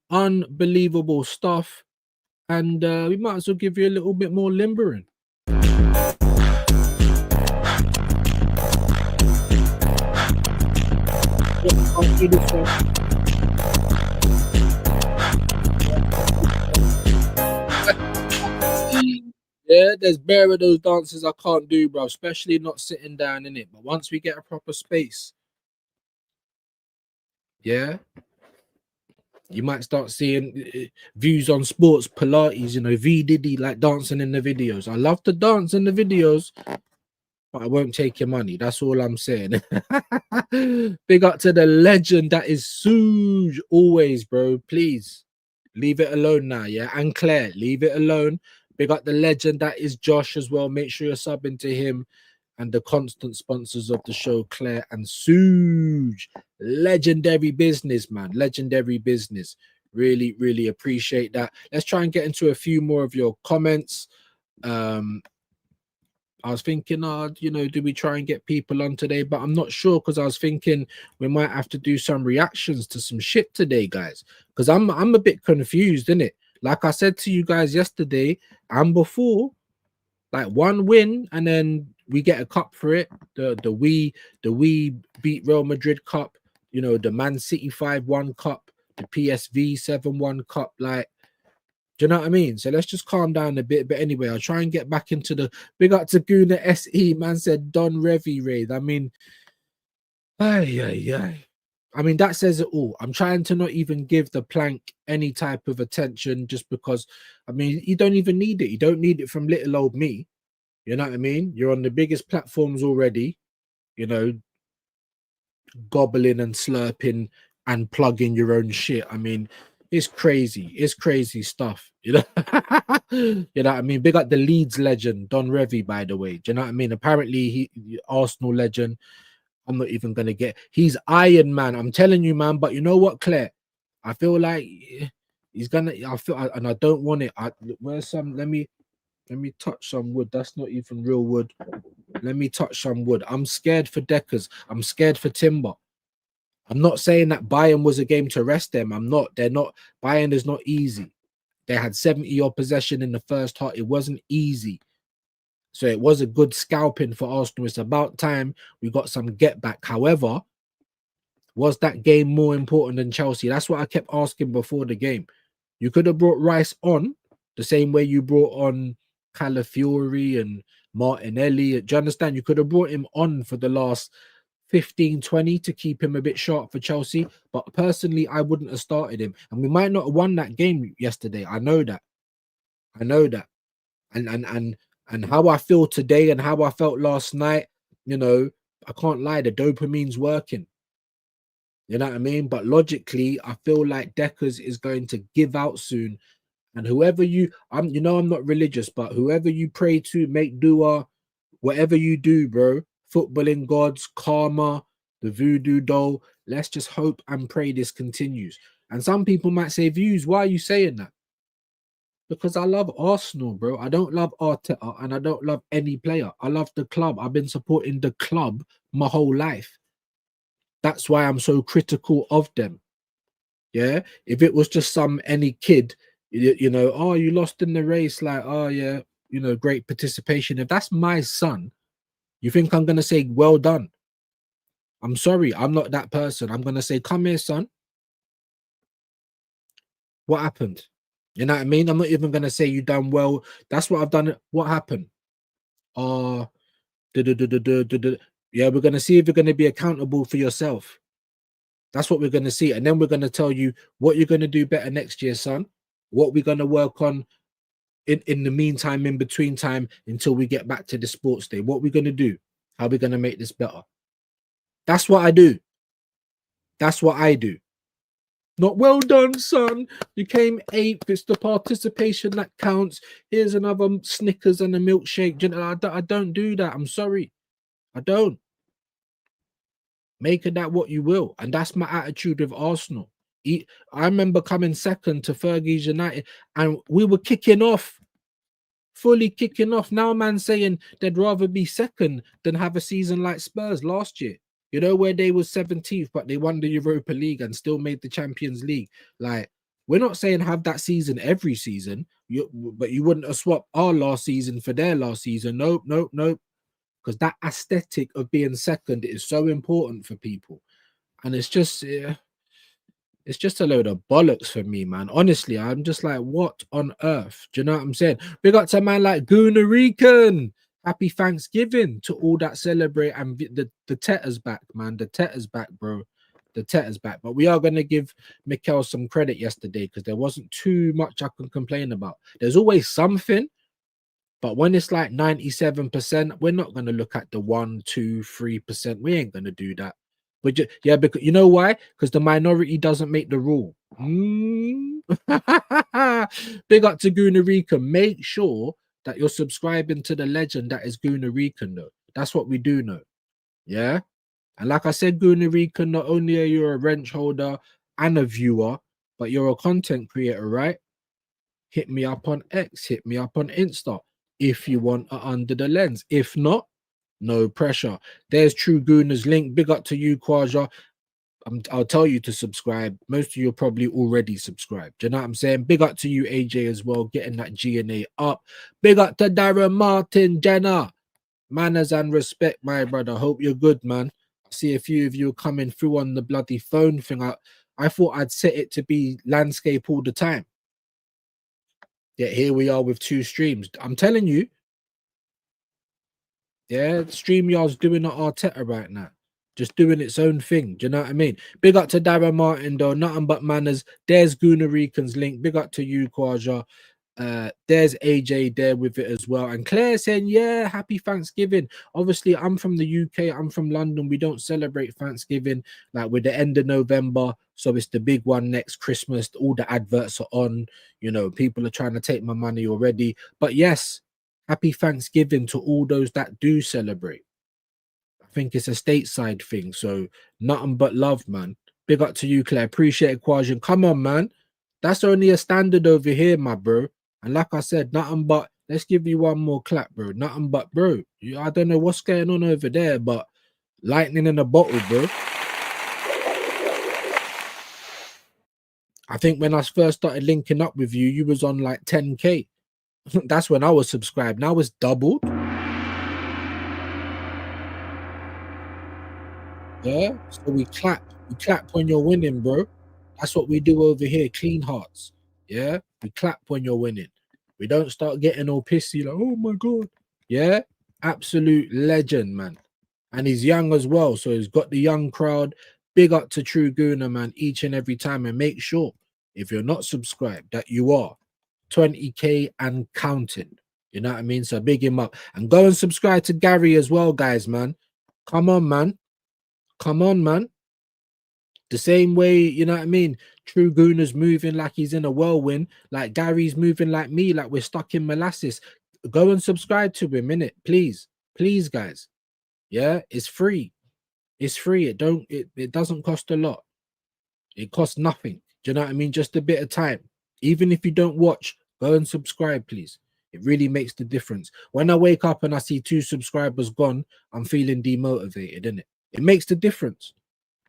H: Unbelievable stuff. And we might as well give you a little bit more limbering. Yeah, there's bare of those dances I can't do, bro, especially not sitting down in it. But once we get a proper space, yeah, you might start seeing views on sports, Pilates, you know, V Diddy like dancing in the videos. I love to dance in the videos, but I won't take your money. That's all I'm saying. Big up to the legend that is Suge always, bro. Please leave it alone now, yeah. And Claire, leave it alone. Big up the legend that is Josh as well. Make sure you're subbing to him and the constant sponsors of the show, Claire and Suge. Legendary business, man. Legendary business. Really, really appreciate that. Let's try and get into a few more of your comments. I was thinking, you know, do we try and get people on today? But I'm not sure because I was thinking we might have to do some reactions to some shit today, guys. Because I'm a bit confused, innit? Like I said to you guys yesterday and before, like one win and then we get a cup for it. The we beat Real Madrid cup, you know, the Man City 5-1 cup, the PSV 7-1 cup, like. Do you know what I mean? So let's just calm down a bit. But anyway, I'll try and get back into the big up to Guna SE. Man said Don Revy raid. I mean, I mean, that says it all. I'm trying to not even give the plank any type of attention just because, I mean, you don't even need it. You don't need it from little old me. You know what I mean? You're on the biggest platforms already, you know, gobbling and slurping and plugging your own shit. I mean, it's crazy stuff, you know. You know what I mean? Big up the Leeds legend Don Revy, by the way. Do you know what I mean? Apparently he Arsenal legend. I'm not even gonna get. He's Iron Man. I'm telling you, man. But you know what, Claire? I feel like he's gonna. And I don't want it. Where's some? Let me touch some wood. That's not even real wood. Let me touch some wood. I'm scared for Deckers. I'm scared for Timber. I'm not saying that Bayern was a game to rest them. I'm not. They're not. Bayern is not easy. They had 70-odd possession in the first half. It wasn't easy. So it was a good scalping for Arsenal. It's about time we got some get back. However, was that game more important than Chelsea? That's what I kept asking before the game. You could have brought Rice on the same way you brought on Calafiori and Martinelli. Do you understand? You could have brought him on for the last 15-20 to keep him a bit sharp for Chelsea, but personally I wouldn't have started him, and we might not have won that game yesterday. I know that and how I feel today and how I felt last night, you know, I can't lie, the dopamine's working, you know what I mean? But logically I feel like Deckers is going to give out soon, and whoever I'm not religious, but whoever you pray to, make dua, whatever you do, bro, footballing gods, karma, the voodoo doll, let's just hope and pray this continues. And some people might say, Views, why are you saying that? Because I love Arsenal, bro. I don't love Arteta and I don't love any player. I love the club. I've been supporting the club my whole life. That's why I'm so critical of them. Yeah. If it was just any kid, you know, oh, you lost in the race, like, oh yeah, you know, great participation. If that's my son, you think I'm going to say, well done? I'm sorry, I'm not that person. I'm going to say, come here, son. What happened? You know what I mean? I'm not even going to say you done well. That's what I've done. What happened? are yeah, we're gonna see if you're gonna be accountable for yourself. That's what we're gonna see, and then we're gonna tell you what you're gonna do better next year, son. What we're gonna work on in the meantime, in between time, until we get back to the sports day. What we're gonna do? How we're gonna make this better? That's what I do. That's what I do. Not well done, son. You came 8th. It's the participation that counts. Here's another Snickers and a milkshake. I don't do that. I'm sorry. I don't. Make of that what you will. And that's my attitude with Arsenal. I remember coming second to Fergie's United and we were kicking off, fully kicking off. Now man saying they'd rather be second than have a season like Spurs last year. You know, where they was 17th, but they won the Europa League and still made the Champions League. Like, we're not saying have that season every season, but you wouldn't have swapped our last season for their last season. Nope, nope, nope. Because that aesthetic of being second is so important for people. And it's just a load of bollocks for me, man. Honestly, I'm just like, what on earth? Do you know what I'm saying? Big up to a man like Goonerican. Happy Thanksgiving to all that celebrate, and the Tetter's back, man. The Tetter's back, bro. The Tetter's back. But we are going to give Mikel some credit yesterday because there wasn't too much I can complain about. There's always something, but when it's like 97%, we're not going to look at the 1%, 2%, 3%. We ain't going to do that. But yeah, because you know why? Because the minority doesn't make the rule. Big up to Goonerican. Make sure that you're subscribing to the legend that is Goonerican, though. That's what we do know. Yeah. And like I said, Goonerican, not only are you a wrench holder and a viewer, but you're a content creator, right? Hit me up on X, hit me up on Insta if you want a Under the Lens. If not, no pressure. There's True Gooner's link. Big up to you, Kwaja. I'll tell you to subscribe. Most of you are probably already subscribed. Do you know what I'm saying? Big up to you, AJ, as well, getting that G&A up. Big up to Darren Martin, Jenna. Manners and respect, my brother. Hope you're good, man. I see a few of you coming through on the bloody phone thing. I thought I'd set it to be landscape all the time. Yet here we are with 2 streams. I'm telling you. Yeah, StreamYard's doing an Arteta right now. Just doing its own thing. Do you know what I mean? Big up to Darren Martin, though. Nothing but manners. There's Goonerican's link. Big up to you, Kwaja. There's AJ there with it as well. And Claire saying, yeah, happy Thanksgiving. Obviously, I'm from the UK. I'm from London. We don't celebrate Thanksgiving like with the end of November. So it's the big one next Christmas. All the adverts are on. You know, people are trying to take my money already. But yes, happy Thanksgiving to all those that do celebrate. I think it's a stateside thing. So nothing but love, man. Big up to you, Claire. Appreciate it, Kwajan. Come on, man. That's only a standard over here, my bro. And like I said, nothing but, let's give you one more clap, bro. Nothing but, bro. I don't know what's going on over there, but lightning in a bottle, bro. I think when I first started linking up with you, you was on like 10K. That's when I was subscribed. Now it's doubled. Yeah, so we clap when you're winning, bro. That's what we do over here, clean hearts. Yeah, we clap when you're winning. We don't start getting all pissy like, oh my god. Yeah, absolute legend, man. And he's young as well, so he's got the young crowd. Big up to True Gooner, man, each and every time. And make sure, if you're not subscribed, that you are 20K and counting. You know what I mean? So big him up. And go and subscribe to Gary as well, guys, man. Come on, man. Come on, man. The same way, you know what I mean? True Gooner's moving like he's in a whirlwind. Like Gary's moving like me, like we're stuck in molasses. Go and subscribe to him, innit? Please. Please, guys. Yeah, it's free. It's free. It doesn't cost a lot. It costs nothing. Do you know what I mean? Just a bit of time. Even if you don't watch, go and subscribe, please. It really makes the difference. When I wake up and I see 2 subscribers gone, I'm feeling demotivated, innit? It makes the difference.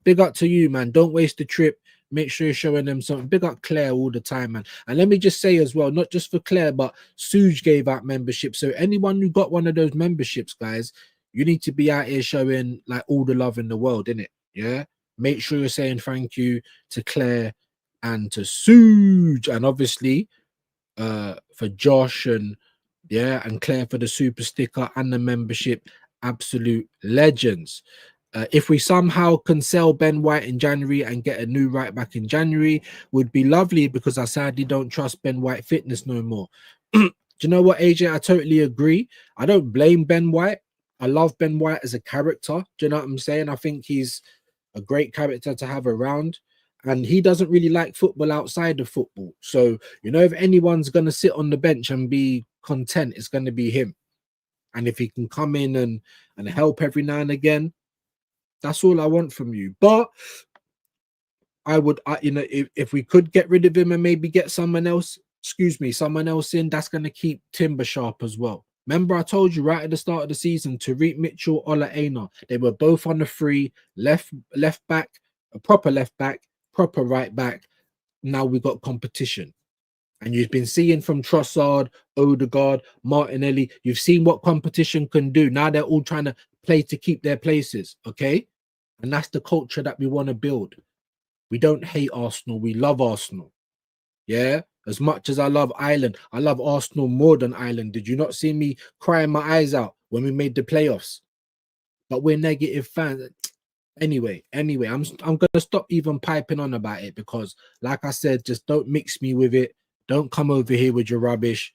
H: Big up to you, man. Don't waste the trip. Make sure you're showing them something. Big up Claire all the time, man. And let me just say as well, not just for Claire, but Suge gave out membership. So anyone who got one of those memberships, guys, you need to be out here showing like all the love in the world, innit? Yeah. Make sure you're saying thank you to Claire and to Suge. And obviously, for Josh and Yeah, and Claire for the super sticker and the membership. Absolute legends. If we somehow can sell Ben White in January and get a new right back in January, would be lovely, because I sadly don't trust Ben White fitness no more. Do you know what, AJ? I totally agree. I don't blame Ben White. I love Ben White as a character. Do you know what I'm saying? I think he's a great character to have around. And he doesn't really like football outside of football. So, you know, if anyone's going to sit on the bench and be content, it's going to be him. And if he can come in and help every now and again, that's all I want from you. But I would, you know, if we could get rid of him and maybe get someone else, someone else in, that's going to keep Timber sharp as well. Remember, I told you right at the start of the season, Tariq Mitchell, Ola Aina, they were both on the free left back, a proper left back, proper right back. Now we got competition. And you've been seeing from Trossard, Odegaard, Martinelli, you've seen what competition can do. Now they're all trying to play to keep their places, okay? And that's the culture that we want to build. We don't hate Arsenal. We love Arsenal. Yeah? As much as I love Ireland, I love Arsenal more than Ireland. Did you not see me crying my eyes out when we made the playoffs? But we're negative fans. Anyway, I'm going to stop even piping on about it, because, like I said, just don't mix me with it. Don't come over here with your rubbish,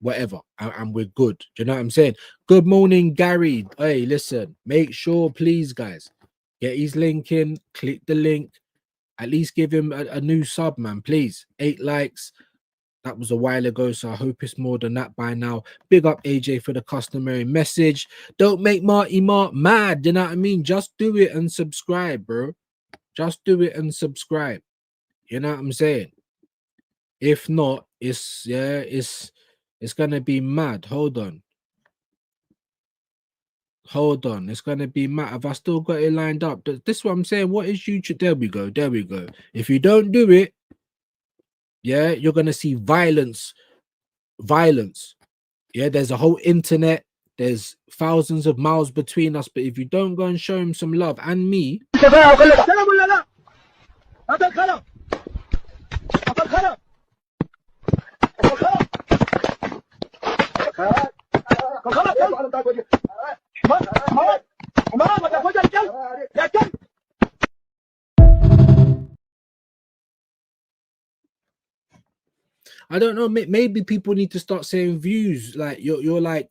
H: whatever, and we're good. Do you know what I'm saying? Good morning, Gary. Hey, listen, make sure, please, guys, get his link in, click the link, at least give him a new sub, man, please. 8 likes. That was a while ago, so I hope it's more than that by now. Big up AJ for the customary message. Don't make Marty Mark mad, you know what I mean? Just do it and subscribe, bro. Just do it and subscribe. You know what I'm saying? If not, it's gonna be mad. Hold on, it's gonna be mad. Have I still got it lined up? This is what I'm saying. What is YouTube? There we go. If you don't do it, yeah, you're gonna see violence. Yeah, there's a whole internet, there's thousands of miles between us, but if you don't go and show him some love, and me, I don't know, maybe people need to start saying views. Like you're like,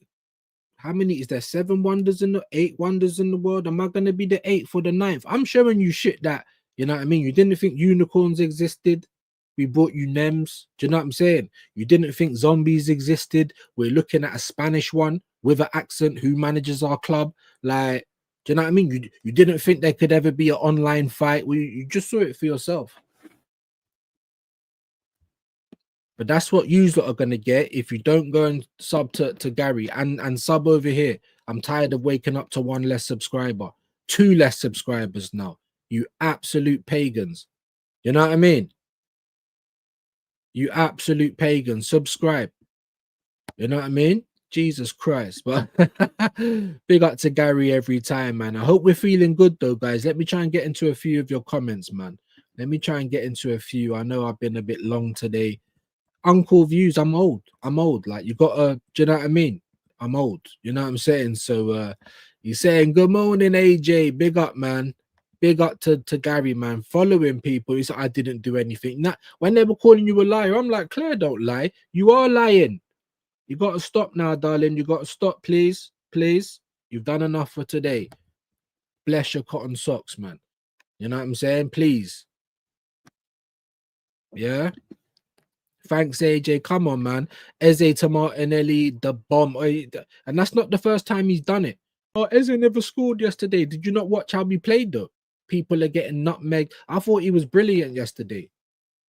H: how many is there? 7 wonders in the 8 wonders in the world? Am I gonna be the 8th or the 9th? I'm showing you shit that, you know what I mean? You didn't think unicorns existed, we brought you Nems. Do you know what I'm saying? You didn't think zombies existed, we're looking at a Spanish one with an accent who manages our club. Like, do you know what I mean? You didn't think there could ever be an online fight. You just saw it for yourself. But that's what you lot are gonna get if you don't go and sub to Gary and sub over here. I'm tired of waking up to 1 less subscriber, 2 less subscribers now. You absolute pagans. You know what I mean? You absolute pagans. Subscribe. You know what I mean? Jesus Christ. But big up to Gary every time, man. I hope we're feeling good though, guys. Let me try and get into a few of your comments, man. Let me try and get into a few. I know I've been a bit long today. Uncle views, I'm old. Like, you gotta, do you know what I mean? I'm old, you know what I'm saying? So he's saying good morning, AJ. Big up, man. Big up to Gary, man. Following people. He said I didn't do anything. Now, when they were calling you a liar, I'm like, Claire, don't lie. You are lying. You gotta stop now, darling. You gotta stop, please. You've done enough for today. Bless your cotton socks, man. You know what I'm saying? Please. Yeah. Thanks, AJ. Come on, man. Eze to Martinelli, the bomb. And that's not the first time he's done it. Oh, Eze never scored yesterday. Did you not watch how we played, though? People are getting nutmeg. I thought he was brilliant yesterday.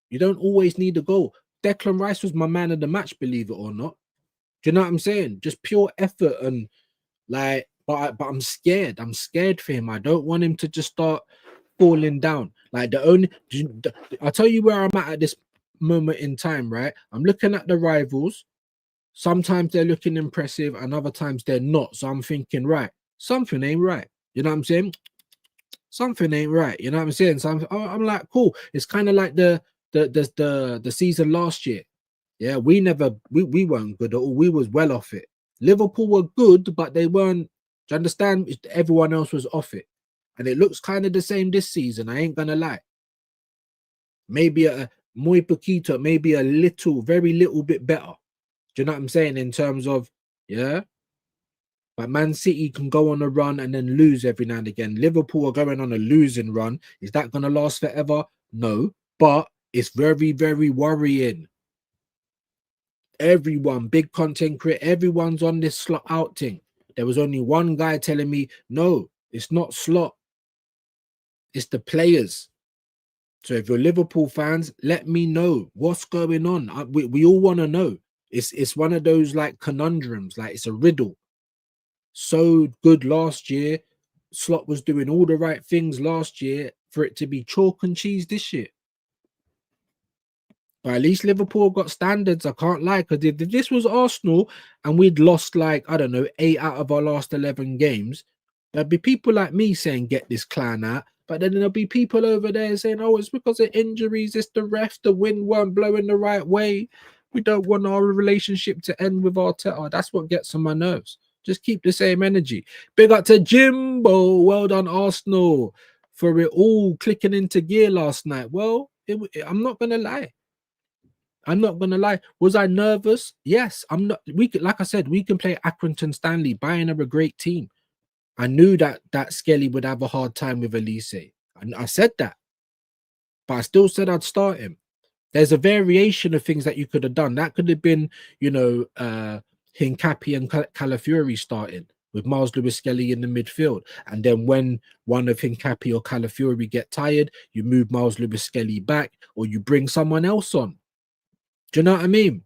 H: You don't always need a goal. Declan Rice was my man of the match, believe it or not. Do you know what I'm saying? Just pure effort and like, but I'm scared. I'm scared for him. I don't want him to just start falling down. Like I'll tell you where I'm at this moment in time, right? I'm looking at the rivals. Sometimes they're looking impressive and other times they're not. So I'm thinking, right, something ain't right. You know what I'm saying? Something ain't right. You know what I'm saying? So I'm like, cool. It's kind of like the season last year. Yeah, we weren't good at all. We was well off it. Liverpool were good, but they weren't. Do you understand? Everyone else was off it, and it looks kind of the same this season. I ain't gonna lie. Maybe a muy poquito, maybe a little, very little bit better. Do you know what I'm saying? In terms of, yeah. But Man City can go on a run and then lose every now and again. Liverpool are going on a losing run. Is that going to last forever? No. But it's very, very worrying. Everyone, big content creator, everyone's on this slot out thing. There was only one guy telling me, no, it's not slot. It's the players. So if you're Liverpool fans, let me know what's going on. We all want to know. It's one of those like conundrums, like it's a riddle. So good last year. Slot was doing all the right things last year for it to be chalk and cheese this year. But at least Liverpool got standards. I can't lie, because if this was Arsenal and we'd lost like, I don't know, 8 out of our last 11 games, there'd be people like me saying, get this clan out. But then there'll be people over there saying, oh, it's because of injuries. It's the ref. The wind weren't blowing the right way. We don't want our relationship to end with Arteta. That's what gets on my nerves. Just keep the same energy. Big up to Jimbo. Well done, Arsenal, for it all clicking into gear last night. Well, I'm not going to lie. I'm not going to lie. Was I nervous? Yes. I'm not. Like I said, we can play Accrington Stanley. Bayern are a great team. I knew that Skelly would have a hard time with Elise. I said that. But I still said I'd start him. There's a variation of things that you could have done. That could have been, you know, Hincapi and Calafiori starting with Miles Lewis Skelly in the midfield. And then when one of Hincapi or Calafiori get tired, you move Miles Lewis Skelly back, or you bring someone else on. Do you know what I mean?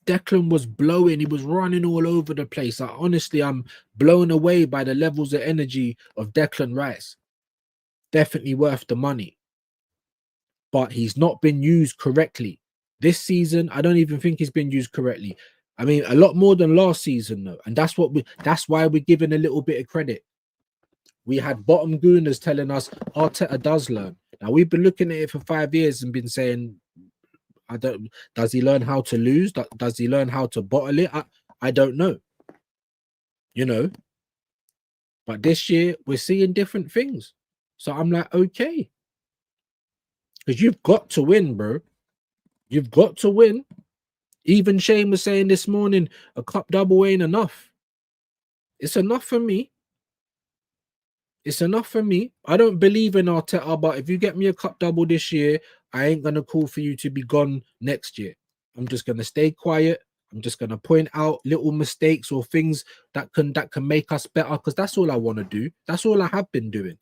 H: Declan was blowing. He was running all over the place. Honestly, I'm blown away by the levels of energy of Declan Rice. Definitely worth the money. But he's not been used correctly. This season, I don't even think he's been used correctly. I mean, a lot more than last season, though. And that's why we're giving a little bit of credit. We had bottom gooners telling us Arteta does learn. Now, we've been looking at it for 5 years and been saying, does he learn how to lose? Does he learn how to bottle it? I don't know. You know. But this year, we're seeing different things. So I'm like, okay. Because you've got to win, bro. You've got to win. Even Shane was saying this morning, a cup double ain't enough. It's enough for me. It's enough for me. I don't believe in Arteta, but if you get me a cup double this year, I ain't going to call for you to be gone next year. I'm just going to stay quiet. I'm just going to point out little mistakes or things that can make us better, because that's all I want to do. That's all I have been doing.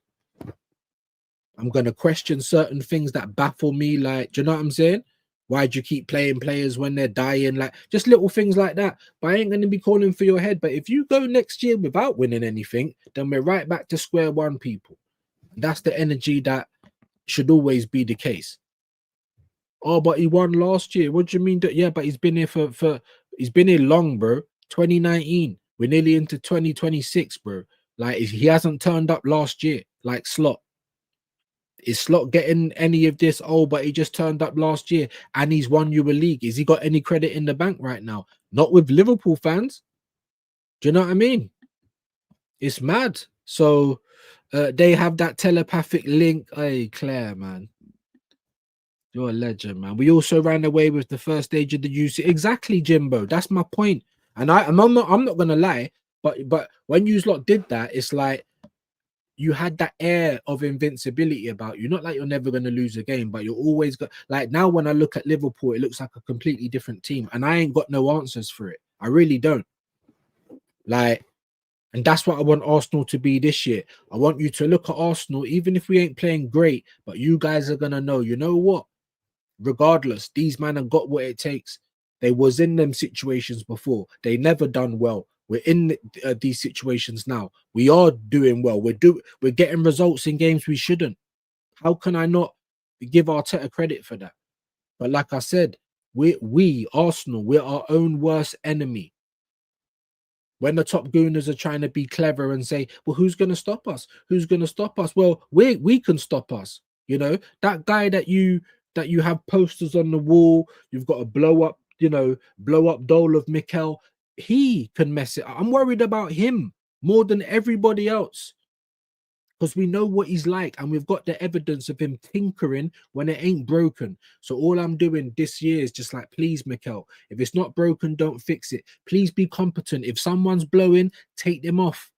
H: I'm going to question certain things that baffle me. Like, do you know what I'm saying? Why'd you keep playing players when they're dying? Like, just little things like that. But I ain't going to be calling for your head. But if you go next year without winning anything, then we're right back to square one, people. And that's the energy that should always be the case. Oh, but he won last year. What do you mean? Yeah, but he's been here for he's been here long, bro. 2019. We're nearly into 2026, bro. Like, he hasn't turned up last year, like Slot. Is Slot getting any of this? Oh, but he just turned up last year and he's won you a league. Is he got any credit in the bank right now? Not with Liverpool fans. Do you know what I mean? It's mad. So they have that telepathic link. Hey, Claire, man. You're a legend, man. We also ran away with the first stage of the UC. Exactly, Jimbo. That's my point. And I'm not gonna lie, but when you lot did that, it's like you had that air of invincibility about you. Not like you're never going to lose a game, but you're always got, like, now when I look at Liverpool, it looks like a completely different team, and I ain't got no answers for it. I really don't. Like, and that's what I want Arsenal to be this year. I want you to look at Arsenal, even if we ain't playing great, but you guys are going to know, you know what? Regardless, these men have got what it takes. They was in them situations before. They never done well. We're in these situations now. We are doing well. We're getting results in games we shouldn't. How can I not give Arteta credit for that? But like I said, we Arsenal, we're our own worst enemy. When the top gooners are trying to be clever and say, well, who's going to stop us? Who's going to stop us? Well, we can stop us. You know, that guy that you have posters on the wall, you've got a blow up you know, blow up doll of Mikel. He can mess it up. I'm worried about him more than everybody else, because we know what he's like and we've got the evidence of him tinkering when it ain't broken. So all I'm doing this year is just like, please, Mikel, if it's not broken, don't fix it. Please be competent. If someone's blowing, take them off.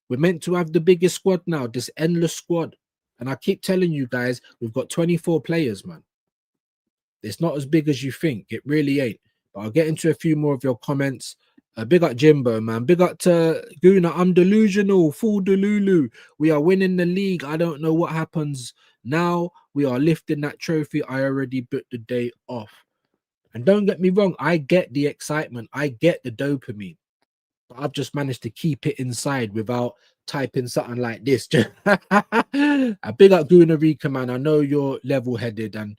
H: We're meant to have the biggest squad now, this endless squad. And I keep telling you guys, we've got 24 players, man. It's not as big as you think. It really ain't. But I'll get into a few more of your comments. Big up Jimbo, man. Big up to Guna. I'm delusional. Full Delulu. We are winning the league. I don't know what happens now. We are lifting that trophy. I already booked the day off. And don't get me wrong. I get the excitement. I get the dopamine. But I've just managed to keep it inside without typing something like this. A big up Guna Rika, man. I know you're level-headed and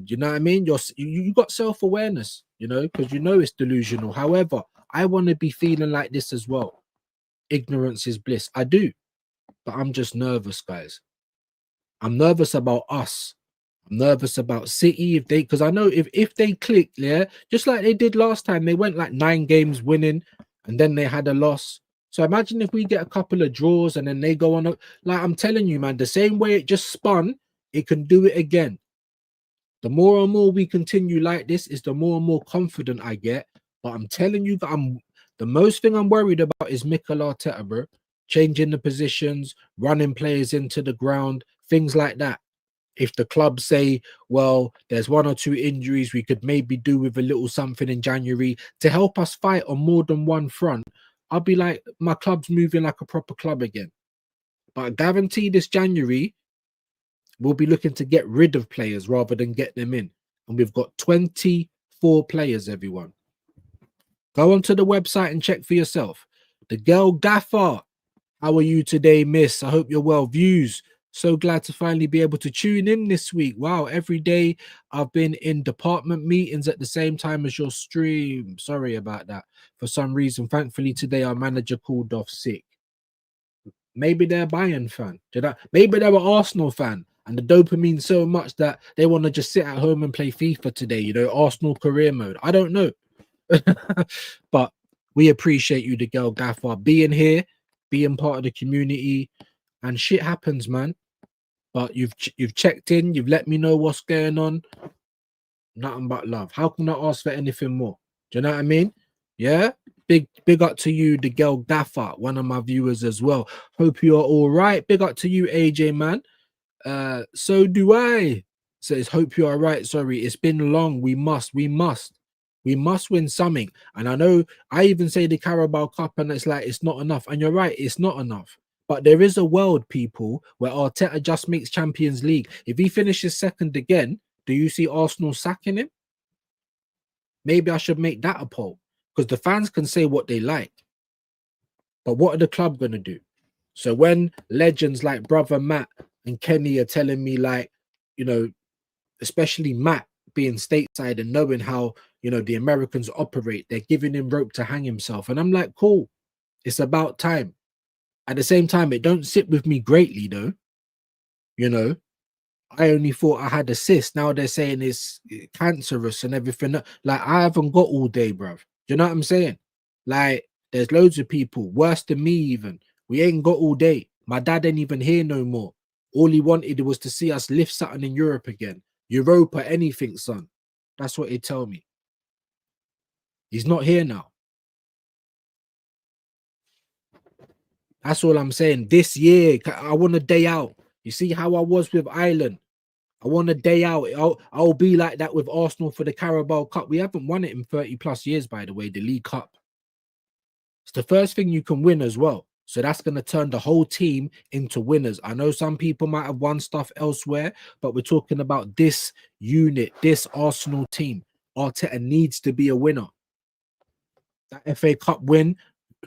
H: you know what I mean? You got self-awareness, you know, because you know it's delusional. However, I want to be feeling like this as well. Ignorance is bliss. I do, but I'm just nervous, guys. I'm nervous about us. I'm nervous about City because I know if they click, yeah, just like they did last time, they went like 9 games winning and then they had a loss. So imagine if we get a couple of draws and then they go on. Like I'm telling you, man, the same way it just spun, it can do it again. The more and more we continue like this is the more and more confident I get. But I'm telling you that the most thing I'm worried about is Mikel Arteta, bro. Changing the positions, running players into the ground, things like that. If the club say, well, there's 1 or 2 injuries, we could maybe do with a little something in January to help us fight on more than one front, I'll be like, my club's moving like a proper club again. But I guarantee this January, we'll be looking to get rid of players rather than get them in. And we've got 24 players, everyone. Go onto the website and check for yourself. The girl Gaffer, how are you today, miss? I hope you're well. Views, so glad to finally be able to tune in this week. Wow, every day I've been in department meetings at the same time as your stream. Sorry about that. For some reason, thankfully today our manager called off sick. Maybe they're a Bayern fan. Maybe they're an Arsenal fan. And the dopamine so much that they want to just sit at home and play FIFA today, you know, Arsenal career mode. I don't know. But we appreciate you, the girl Gaffer, being here, being part of the community, and shit happens, man. But you've checked in, you've let me know what's going on. Nothing but love. How can I ask for anything more? Do you know what I mean? Yeah. Big up to you, the girl Gaffer, one of my viewers as well. Hope you're all right. Big up to you, AJ, man. So do I. Says, hope you're all right. Sorry, it's been long. We must win something. And I know I even say the Carabao Cup, and it's like it's not enough. And you're right, it's not enough. But there is a world, people, where Arteta just makes Champions League. If he finishes second again, do you see Arsenal sacking him? Maybe I should make that a poll, because the fans can say what they like. But what are the club going to do? So when legends like brother Matt and Kenny are telling me, like, you know, especially Matt being stateside and knowing how, you know, the Americans operate, they're giving him rope to hang himself. And I'm like, cool, it's about time. At the same time, it don't sit with me greatly, though. You know, I only thought I had a cyst. Now they're saying it's cancerous and everything. Like, I haven't got all day, bruv. Do you know what I'm saying? Like, there's loads of people worse than me even. We ain't got all day. My dad ain't even here no more. All he wanted was to see us lift something in Europe again. Europa, anything, son. That's what he tell me. He's not here now. That's all I'm saying. This year, I want a day out. You see how I was with Ireland? I want a day out. I'll be like that with Arsenal for the Carabao Cup. We haven't won it in 30 plus years, by the way, the League Cup. It's the first thing you can win as well. So that's going to turn the whole team into winners. I know some people might have won stuff elsewhere, but we're talking about this unit, this Arsenal team. Arteta needs to be a winner. That FA Cup win,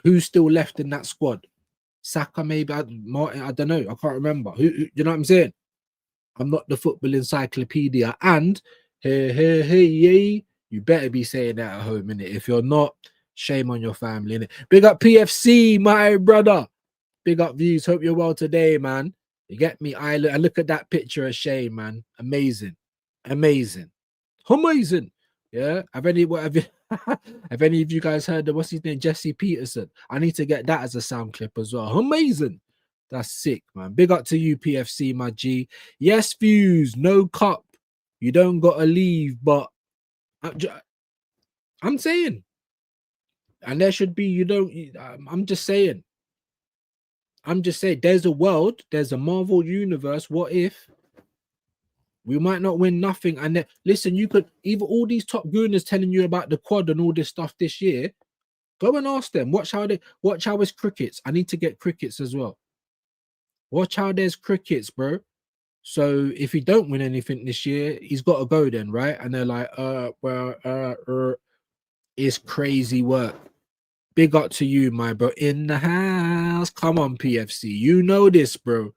H: who's still left in that squad? Saka, maybe, Martin, I don't know. I can't remember. Who, you know what I'm saying? I'm not the football encyclopedia. And hey, you better be saying that at home, innit? If you're not, shame on your family, innit? Big up PFC, my brother. Big up views. Hope you're well today, man. You get me? I look at that picture of Shane, man. Amazing. Amazing. Yeah, have any have any of you guys heard of what's his name, Jesse Peterson? I need to get that as a sound clip as well. Amazing, that's sick, man. Big up to you, PFC, my G. Yes, views, no cup. You don't gotta leave, but I'm saying, and there should be. You don't. I'm just saying. I'm just saying. There's a world. There's a Marvel universe. What if? We might not win nothing. And then, listen, you could either all these top gooners telling you about the quad and all this stuff this year. Go and ask them. Watch how it's crickets. I need to get crickets as well. Watch how there's crickets, bro. So if he don't win anything this year, he's got to go then, right? And they're like, it's crazy work. Big up to you, my bro. In the house. Come on, PFC. You know this, bro.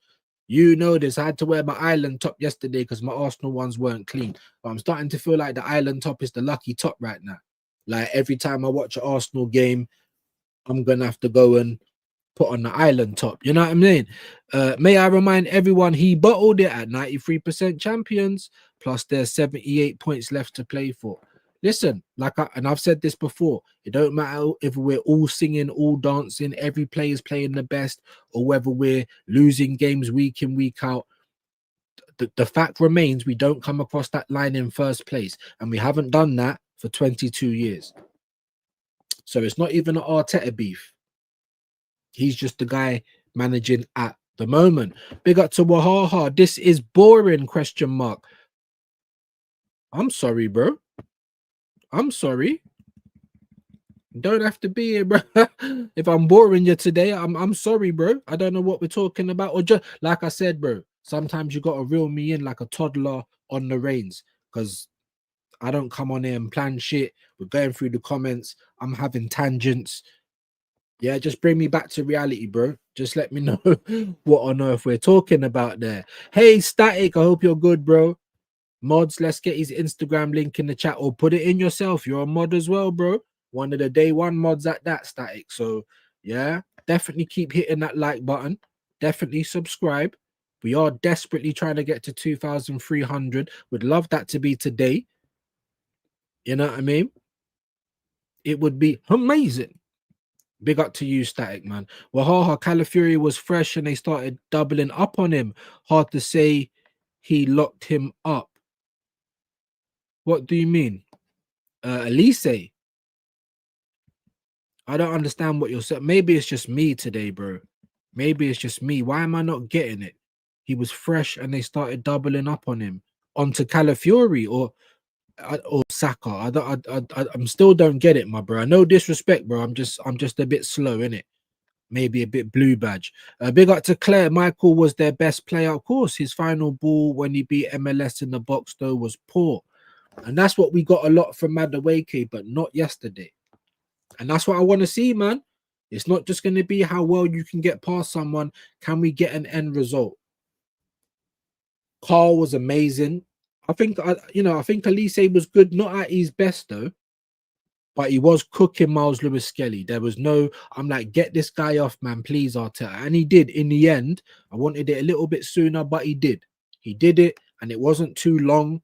H: You know this. I had to wear my island top yesterday because my Arsenal ones weren't clean. But I'm starting to feel like the island top is the lucky top right now. Like every time I watch an Arsenal game, I'm going to have to go and put on the island top. You know what I mean? May I remind everyone he bottled it at 93% champions, plus there's 78 points left to play for. Listen, and I've said this before, it don't matter if we're all singing, all dancing, every player's playing the best, or whether we're losing games week in, week out. The fact remains we don't come across that line in first place, and we haven't done that for 22 years. So it's not even an Arteta beef. He's just the guy managing at the moment. Big up to Wahaha. This is boring, question mark. I'm sorry, bro. I'm sorry. Don't have to be here, bro. If I'm boring you today, I'm sorry, bro. I don't know what we're talking about. Or just like I said, bro, sometimes you gotta reel me in like a toddler on the reins, because I don't come on here and plan shit. We're going through the comments. I'm having tangents. Yeah, just bring me back to reality, bro. Just let me know what on earth we're talking about there. Hey, Static, I hope you're good, bro. Mods, let's get his Instagram link in the chat, or put it in yourself. You're a mod as well, bro. One of the day one mods at that, Static. So, yeah, definitely keep hitting that like button. Definitely subscribe. We are desperately trying to get to 2,300. Would love that to be today. You know what I mean? It would be amazing. Big up to you, Static, man. Wahaha, Calafury was fresh and they started doubling up on him. Hard to say he locked him up. What do you mean? Elise? I don't understand what you're saying. Maybe it's just me today, bro. Maybe it's just me. Why am I not getting it? He was fresh and they started doubling up on him. Onto Calafury or Saka. I'm still don't get it, my bro. No disrespect, bro. I'm just a bit slow, innit? Maybe a bit blue badge. Big up to Claire. Michael was their best player. Of course, his final ball when he beat MLS in the box, though, was poor. And that's what we got a lot from Madueke, but not yesterday. And that's what I want to see, man. It's not just going to be how well you can get past someone. Can we get an end result? Carl was amazing. I think Elise was good, not at his best, though. But he was cooking Miles Lewis Skelly. There was no, I'm like, get this guy off, man, please, Arteta. And he did in the end. I wanted it a little bit sooner, but he did. He did it, and it wasn't too long.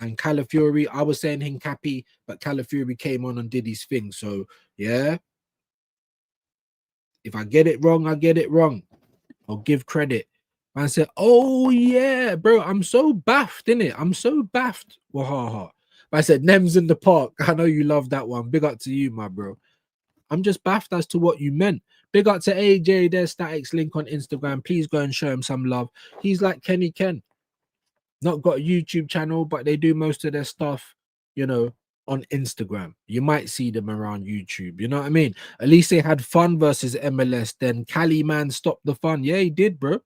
H: And Calafury, I was saying Hincapi, but Calafury came on and did his thing. So, yeah. If I get it wrong, I get it wrong. I'll give credit. Man said, oh, yeah, bro, I'm so baffed, innit? I'm so baffed. Wahaha. I said, Nems in the park. I know you love that one. Big up to you, my bro. I'm just baffed as to what you meant. Big up to AJ. There's Static's link on Instagram. Please go and show him some love. He's like Kenny Ken. Not got a YouTube channel, but they do most of their stuff, you know, on Instagram. You might see them around YouTube. You know what I mean? At least they had fun versus MLS. Then Cali man stopped the fun. Yeah, he did, bro.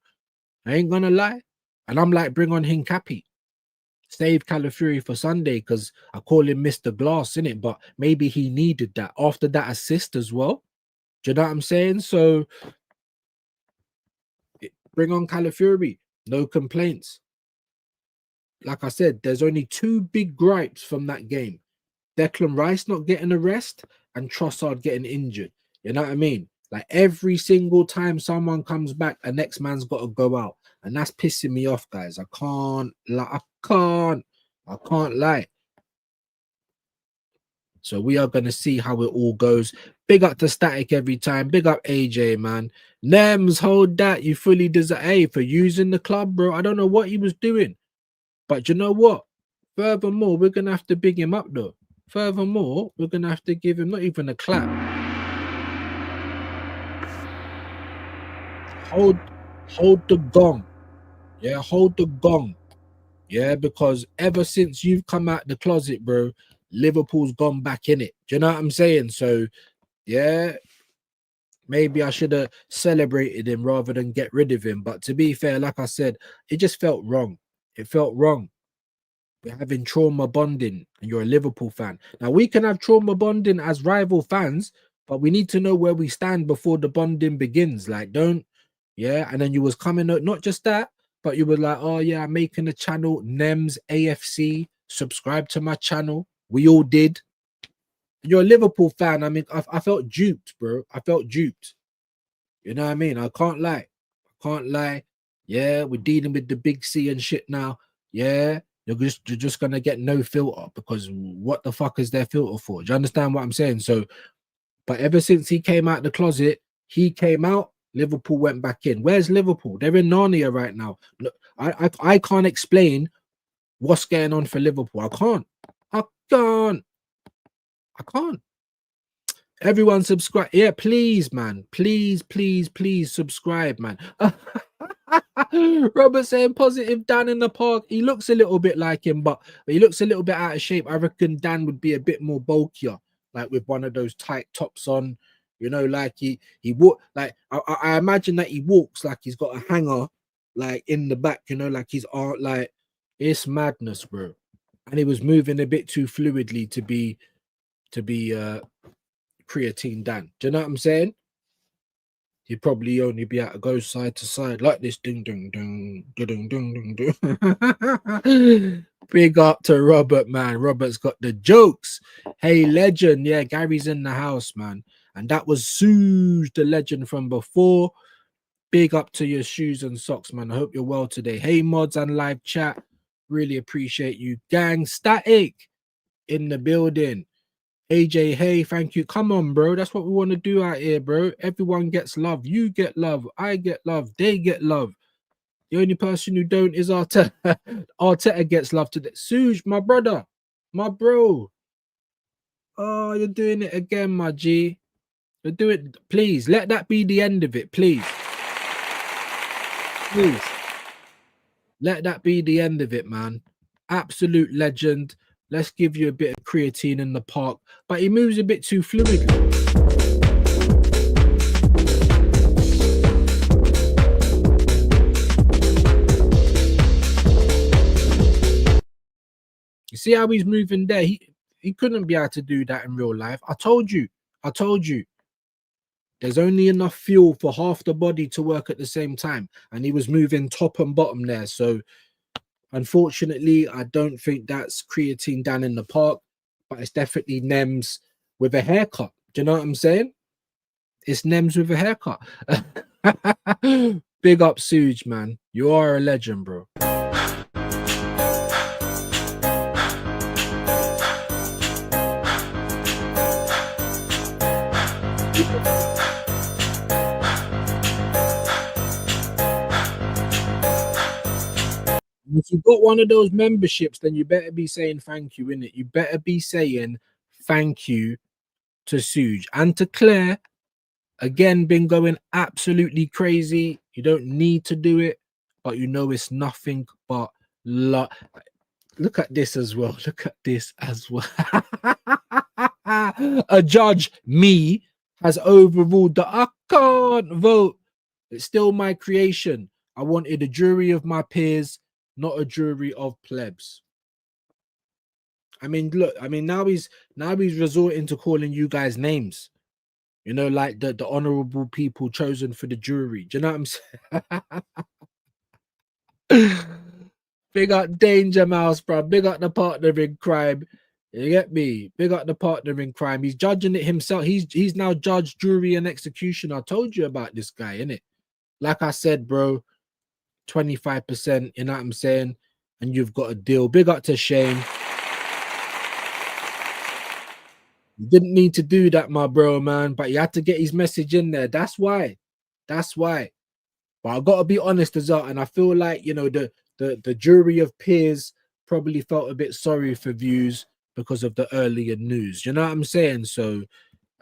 H: I ain't gonna lie. And I'm like, bring on Hincapi. Save Calafury for Sunday because I call him Mr. Glass, innit? But maybe he needed that after that assist as well. Do you know what I'm saying? So bring on Calafury. No complaints. Like I said, there's only two big gripes from that game. Declan Rice not getting a rest and Trossard getting injured. You know what I mean? Like every single time someone comes back, the next man's got to go out. And that's pissing me off, guys. I can't lie. So we are going to see how it all goes. Big up to Static every time. Big up AJ, man. Nems, hold that. You fully deserve. Hey, for using the club, bro. I don't know what he was doing. But you know what? Furthermore, we're going to have to big him up, though. Furthermore, we're going to have to give him not even a clap. Hold the gong. Yeah, hold the gong. Yeah, because ever since you've come out the closet, bro, Liverpool's gone back in it. Do you know what I'm saying? So, yeah, maybe I should have celebrated him rather than get rid of him. But to be fair, like I said, it just felt wrong. It felt wrong. We're having trauma bonding and you're a Liverpool fan. Now, we can have trauma bonding as rival fans, but we need to know where we stand before the bonding begins. Like, don't, yeah. And then you was coming out, not just that, but you were like, oh, yeah, I'm making a channel, NEMS AFC, subscribe to my channel. We all did. You're a Liverpool fan. I mean, I felt duped, bro. I felt duped. You know what I mean? I can't lie. I can't lie. Yeah, we're dealing with the big C and shit now. Yeah, you're just gonna get no filter because what the fuck is there filter for? Do you understand what I'm saying? So, but ever since he came out the closet, he came out. Liverpool went back in. Where's Liverpool? They're in Narnia right now. Look, I can't explain what's going on for Liverpool. I can't. Everyone subscribe. Yeah, please, man. Please subscribe, man. Robert saying positive Dan in the park. He looks a little bit like him, but he looks a little bit out of shape. I reckon Dan would be a bit more bulkier, like with one of those tight tops on. You know, like he walk like I imagine that he walks like he's got a hanger like in the back, you know, like his art, like it's madness, bro. And he was moving a bit too fluidly to be creatine Dan. Do you know what I'm saying? He'd probably only be able to go side to side like this. Ding ding ding ding ding ding ding. Big up to Robert, man. Robert's got the jokes. Hey, legend. Yeah, Gary's in the house, man. And that was Suze, the legend from before. Big up to your shoes and socks, man. I hope you're well today. Hey, mods and live chat. Really appreciate you. Gang Static in the building. AJ, hey, thank you. Come on, bro. That's what we want to do out here, bro. Everyone gets love. You get love. I get love. They get love. The only person who don't is Arteta. Arteta gets love today. Suge, my brother. My bro. Oh, you're doing it again, my G. You're doing it. Please, let that be the end of it, please. Please. Let that be the end of it, man. Absolute legend. Let's give you a bit of creatine in the park. But he moves a bit too fluidly. You see how he's moving there? He couldn't be able to do that in real life. I told you. There's only enough fuel for half the body to work at the same time. And he was moving top and bottom there. So unfortunately, I don't think that's creatine Dan in the park, but it's definitely Nems with a haircut. Do you know what I'm saying? It's Nems with a haircut. Big up Suge, man. You are a legend, bro. If you've got one of those memberships, then you better be saying thank you, innit? You better be saying thank you to Suge and to Claire. Again, been going absolutely crazy. You don't need to do it, but you know it's nothing but love. Look at this as well. Look at this as well. A judge, me, has overruled the I can't vote. It's still my creation. I wanted a jury of my peers, not a jury of plebs. I mean, look, I mean, now he's resorting to calling you guys names. You know, like the honorable people chosen for the jury. Do you know what I'm saying? Big up Danger Mouse, bro. Big up the partner in crime. You get me? Big up the partner in crime. He's judging it himself. He's now judge, jury, and executioner. I told you about this guy, innit? Like I said, bro, 25%, you know what I'm saying? And you've got a deal. Big up to Shane. You didn't need to do that, my bro, man. But you had to get his message in there. That's why. That's why. But I gotta be honest as well, and I feel like, you know, the jury of peers probably felt a bit sorry for Views because of the earlier news. You know what I'm saying? So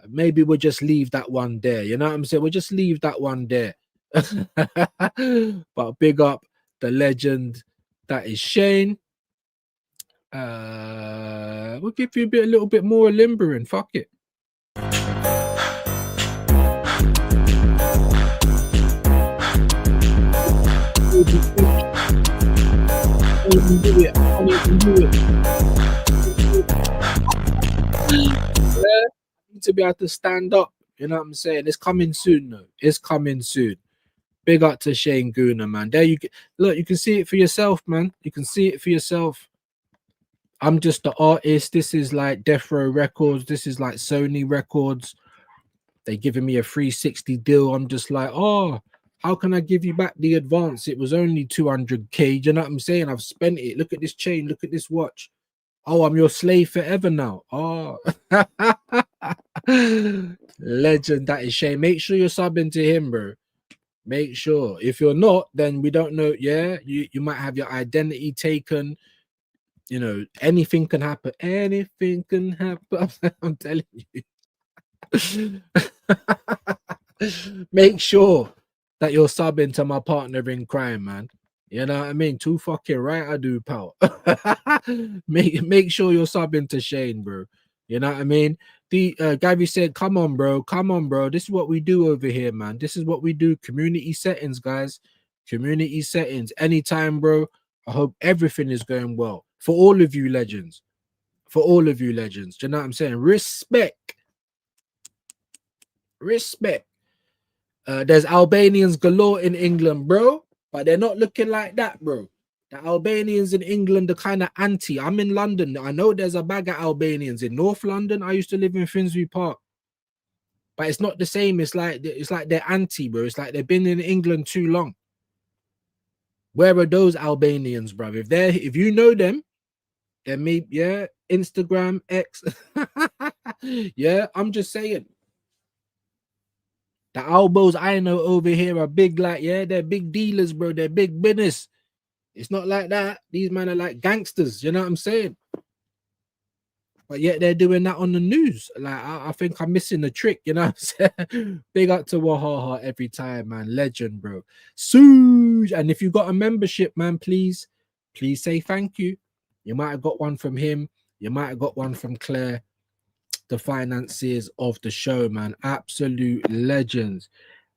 H: maybe we'll just leave that one there. You know what I'm saying? We'll just leave that one there. But big up the legend that is Shane. We'll give you a little bit more limbering. Fuck it. Yeah, need to be able to stand up. You know what I'm saying? It's coming soon, though. It's coming soon. Big up to Shane Gooner, man. There you get. Look, you can see it for yourself, man. You can see it for yourself. I'm just the artist. This is like Death Row Records. This is like Sony Records. They giving me a 360 deal. I'm just like, oh, how can I give you back the advance? It was only 200k. You know what I'm saying? I've spent it. Look at this chain. Look at this watch. Oh, I'm your slave forever now. Oh, legend. That is Shane. Make sure you're subbing to him, bro. Make sure. If you're not, then we don't know. Yeah, you might have your identity taken. You know, anything can happen. Anything can happen. I'm telling you. Make sure that you're subbing to my partner in crime, man. You know what I mean? Too fucking right, I do, pal. make sure you're subbing to Shane, bro. You know what I mean? The Gabby said, "Come on, bro. Come on, bro. This is what we do over here, man. This is what we do. Community settings, guys. Community settings. Anytime, bro. I hope everything is going well for all of you legends. For all of you legends. Do you know what I'm saying? Respect. Respect. There's Albanians galore in England, bro, but they're not looking like that, bro. The Albanians in England are kind of anti. I'm in London. I know there's a bag of Albanians in North London. I used to live in Finsbury Park, but it's not the same. It's like they're anti, bro. It's like they've been in England too long. Where are those Albanians, bro? If you know them, then maybe, yeah, Instagram, X. Yeah, I'm just saying. The elbows I know over here are big, like, yeah, they're big dealers, bro. They're big business. It's not like that. These men are like gangsters, you know what I'm saying? But yet they're doing that on the news. Like, I think I'm missing the trick, you know what I'm saying? Big up to Wahaha every time, man. Legend, bro. Suge. And if you got a membership, man, please say thank you. You might have got one from him. You might have got one from Claire. The financiers of the show, man. Absolute legends.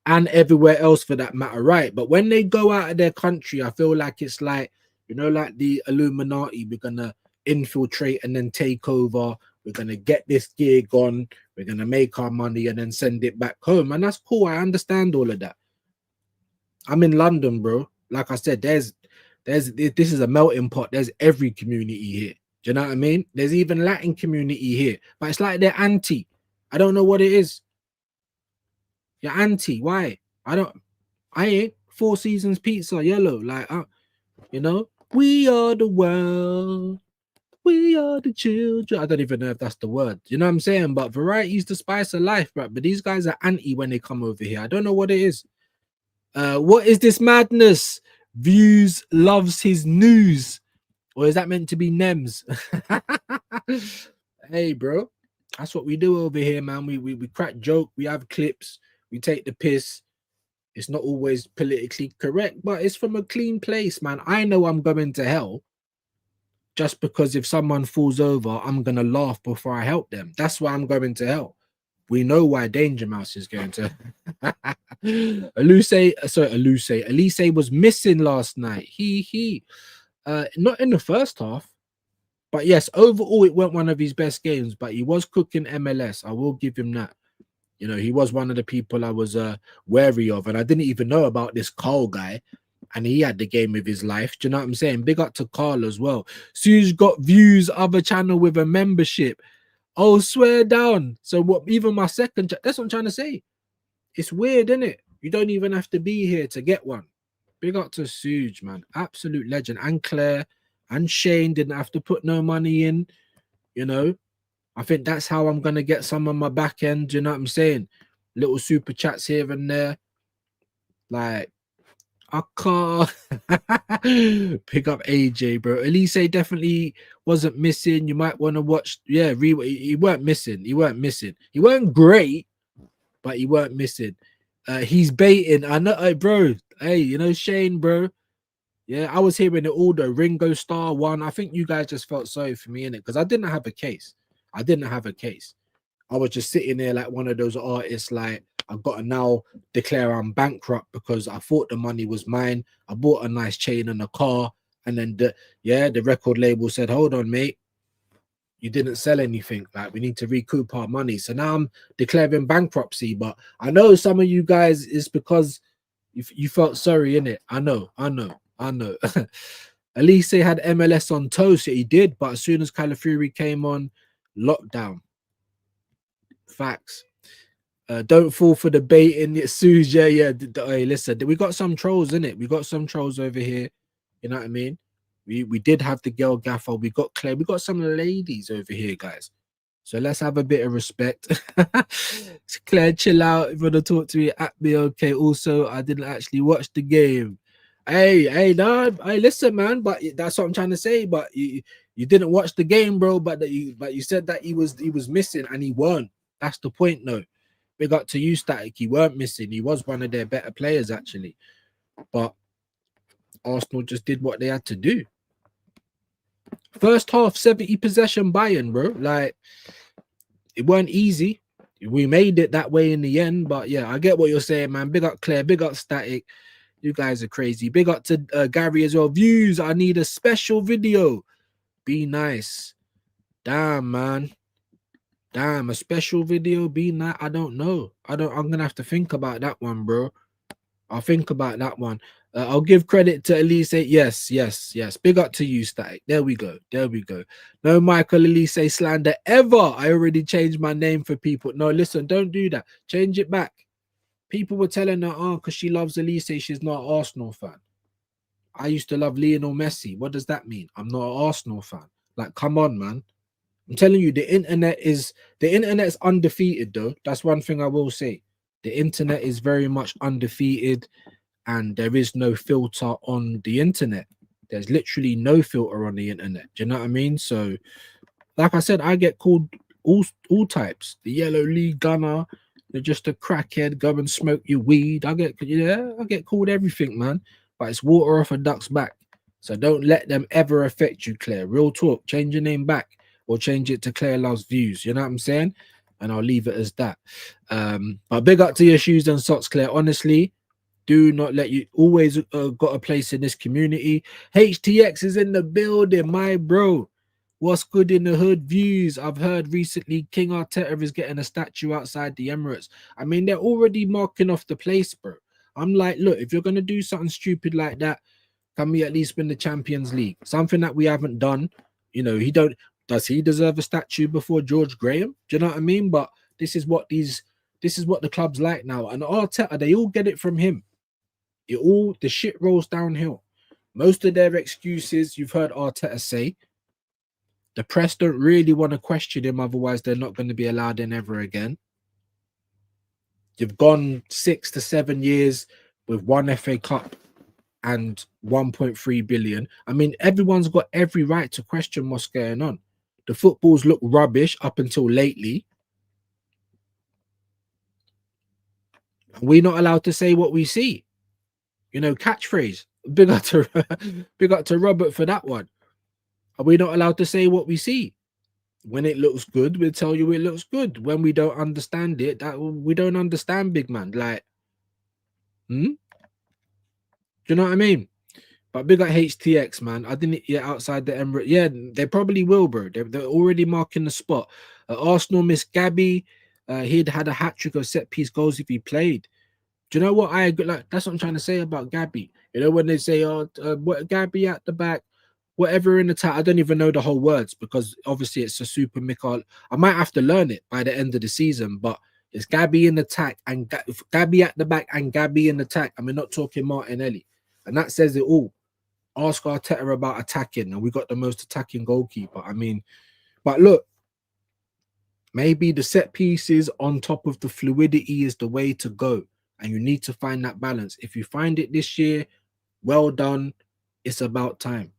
H: And everywhere else for that matter, right? But when they go out of their country, I feel like it's like, you know, like the Illuminati. We're gonna infiltrate and then take over. We're gonna get this gig on. We're gonna make our money and then send it back home. And that's cool. I understand all of that. I'm in London, bro. Like I said, this is a melting pot. There's every community here. Do you know what I mean? There's even Latin community here, but it's like they're anti. I don't know what it is. You're anti. Why? I ain't. Four Seasons pizza, yellow. Like, you know, we are the world. We are the children. I don't even know if that's the word. You know what I'm saying? But variety is the spice of life, bro. But these guys are anti when they come over here. I don't know what it is. What is this madness? Views loves his news. Or is that meant to be Nems? Hey, bro. That's what we do over here, man. We crack joke. We have clips. We take the piss. It's not always politically correct, but it's from a clean place, man. I know I'm going to hell just because if someone falls over, I'm going to laugh before I help them. That's why I'm going to hell. We know why Danger Mouse is going to. Elise was missing last night. Not in the first half, but yes, overall it went one of his best games. But he was cooking MLS. I will give him that. You know, he was one of the people I was wary of, and I didn't even know about this Carl guy, and he had the game of his life. Do you know what I'm saying? Big up to Carl as well. Sue's got views, other channel with a membership. Oh, swear down. So what? Even my second, that's what I'm trying to say. It's weird, isn't it? You don't even have to be here to get one. Big up to Suge, man. Absolute legend. And Claire and Shane didn't have to put no money in, you know. I think that's how I'm gonna get some of my back end. You know what I'm saying? Little super chats here and there. Like, I can't pick up AJ, bro. Elise definitely wasn't missing. You might want to watch. Yeah, he weren't missing. He weren't missing. He weren't great, but he weren't missing. He's baiting. I know, bro. Hey, you know Shane, bro. Yeah, I was hearing it all. The Ringo Starr one. I think you guys just felt sorry for me in it because I didn't have a case. I didn't have a case. I was just sitting there like one of those artists. Like, I've got to now declare I'm bankrupt because I thought the money was mine. I bought a nice chain and a car, and then the record label said, "Hold on, mate, you didn't sell anything. Like, we need to recoup our money." So now I'm declaring bankruptcy. But I know some of you guys is because you felt sorry in it. I know. At least they had MLS on toast. Yeah, he did. But as soon as Calafiori came on, lockdown. Facts. Don't fall for the bait in it, Suze. Yeah. Hey, listen, we got some trolls in it. We got some trolls over here. You know what I mean? We did have the girl gaffer. We got Claire. We got some ladies over here, guys. So let's have a bit of respect. Claire, chill out. If you want to talk to me, at me, okay. Also, I didn't actually watch the game. Hey, no, hey, listen, man. But that's what I'm trying to say. But you didn't watch the game, bro. But you said that he was missing, and he weren't. That's the point, though. Big up to you, Static. He weren't missing. He was one of their better players, actually. But Arsenal just did what they had to do. First half, 70 possession Bayern, bro. Like, it weren't easy. We made it that way in the end. But yeah, I get what you're saying, man. Big up Claire. Big up Static. You guys are crazy. Big up to Gary as well. Views. I need a special video. Be nice. Damn, man. Damn, a special video, be nice. I don't know. I'm gonna have to think about that one, bro. I'll think about that one. I'll give credit to Elise. Yes. Big up to you, Static. There we go. No Michael Elise slander ever. I already changed my name for people. No, listen, don't do that. Change it back. People were telling her, oh, because she loves Elise, she's not an Arsenal fan. I used to love Lionel Messi. What does that mean? I'm not an Arsenal fan. Like, come on, man. I'm telling you, the internet is undefeated, though. That's one thing I will say. The internet is very much undefeated, and there is no filter on the internet. There's literally no filter on the internet. Do you know what I mean? So, like I said, I get called all types. The yellow league gunner, you're just a crackhead, go and smoke your weed. I get called everything, man. But it's water off a duck's back. So don't let them ever affect you, Claire. Real talk. Change your name back. Or change it to Claire Loves Views. You know what I'm saying? And I'll leave it as that. But big up to your shoes and socks, Claire. Honestly, do not let you always got a place in this community. HTX is in the building, my bro. What's good in the hood? Views. I've heard recently King Arteta is getting a statue outside the Emirates. I mean, they're already marking off the place, bro. I'm like, look, if you're going to do something stupid like that, can we at least win the Champions League? Something that we haven't done. You know, does he deserve a statue before George Graham? Do you know what I mean? But this is what the club's like now. And Arteta, they all get it from him. The shit rolls downhill. Most of their excuses you've heard Arteta say. The press don't really want to question him, otherwise they're not going to be allowed in ever again. You've gone 6 to 7 years with one FA Cup and 1.3 billion. I mean, everyone's got every right to question what's going on. The footballs look rubbish up until lately. We're not allowed to say what we see. You know, catchphrase. Big up to Robert for that one. Are we not allowed to say what we see? When it looks good, we'll tell you it looks good. When we don't understand it, that we don't understand, big man. Like, do you know what I mean? But big up HTX, man. I didn't yet outside the Emirates. Yeah, they probably will, bro. They're already marking the spot. Arsenal missed Gabby. He'd had a hat-trick of set-piece goals if he played. Do you know what? That's what I'm trying to say about Gabby. You know, when they say, what Gabby at the back, whatever in the attack. I don't even know the whole words because obviously it's a super Mikal. I might have to learn it by the end of the season, but it's Gabby in attack and Gabby at the back and Gabby in attack. I mean, not talking Martinelli. And that says it all. Ask Arteta about attacking, and we got the most attacking goalkeeper. I mean, but look, Maybe the set pieces on top of the fluidity is the way to go. And you need to find that balance. If you find it this year, well done. It's about time.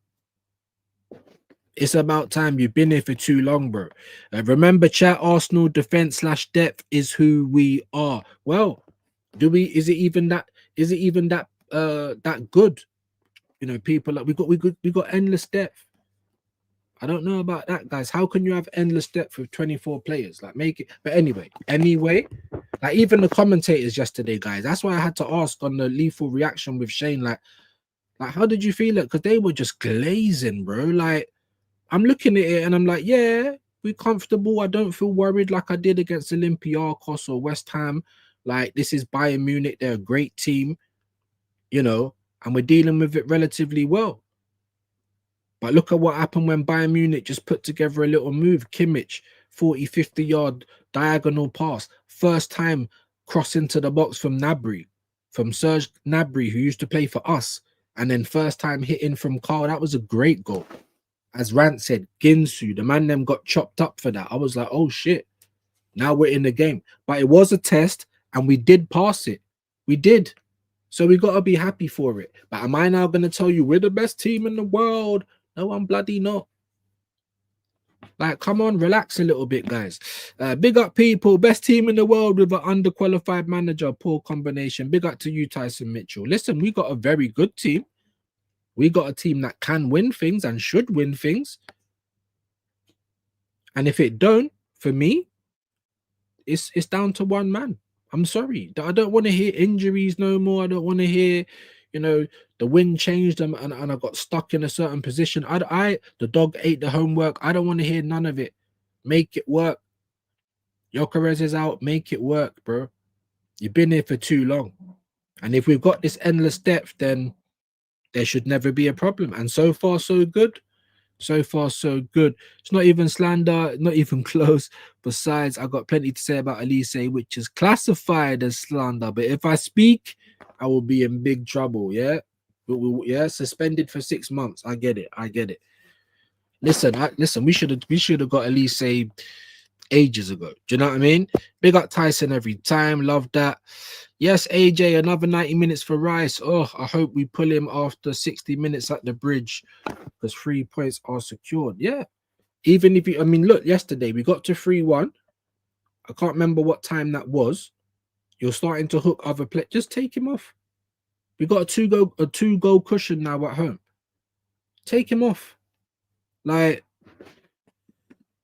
H: It's about time. You've been here for too long, bro. Remember, chat, Arsenal defense / depth is who we are. Well, is it even that that good? You know, people like we got endless depth. I don't know about that, guys. How can you have endless depth with 24 players? Like, make it. But anyway, like even the commentators yesterday, guys. That's why I had to ask on the lethal reaction with Shane, like how did you feel it? Because they were just glazing, bro. Like, I'm looking at it and I'm like, yeah, we're comfortable. I don't feel worried like I did against Olympiacos or West Ham. Like, this is Bayern Munich. They're a great team, you know, and we're dealing with it relatively well. But look at what happened when Bayern Munich just put together a little move. Kimmich, 40, 50-yard diagonal pass. First time cross into the box from Serge Gnabry, who used to play for us. And then first time hitting from Carl. That was a great goal. As Rant said, Ginsu, the man them got chopped up for that. I was like, oh shit. Now we're in the game. But it was a test and we did pass it. We did. So we got to be happy for it. But am I now going to tell you we're the best team in the world? No, I'm bloody not. Like, come on, relax a little bit, guys. Big up people. Best team in the world with an underqualified manager. Poor combination. Big up to you, Tyson Mitchell. Listen, we got a very good team. We got a team that can win things and should win things. And if it don't, for me, it's down to one man. I'm sorry. I don't want to hear injuries no more. I don't want to hear, you know, the wind changed and I got stuck in a certain position. The dog ate the homework. I don't want to hear none of it. Make it work. Gyökeres is out. Make it work, bro. You've been here for too long. And if we've got this endless depth, then there should never be a problem. And so far, so good. So far, so good. It's not even slander, not even close. Besides, I got plenty to say about Elise, which is classified as slander. But if I speak, I will be in big trouble. Yeah, yeah, suspended for 6 months. I get it. I get it. Listen, we should have got Elise ages ago. Do you know what I mean? Big up Tyson every time. Love that. Yes, AJ, another 90 minutes for Rice. Oh, I hope we pull him after 60 minutes at the bridge because 3 points are secured. Yeah. Even if you, I mean, look, yesterday we got to 3-1. I can't remember what time that was. You're starting to hook other players. Just take him off. We got a two goal cushion now at home. Take him off. Like,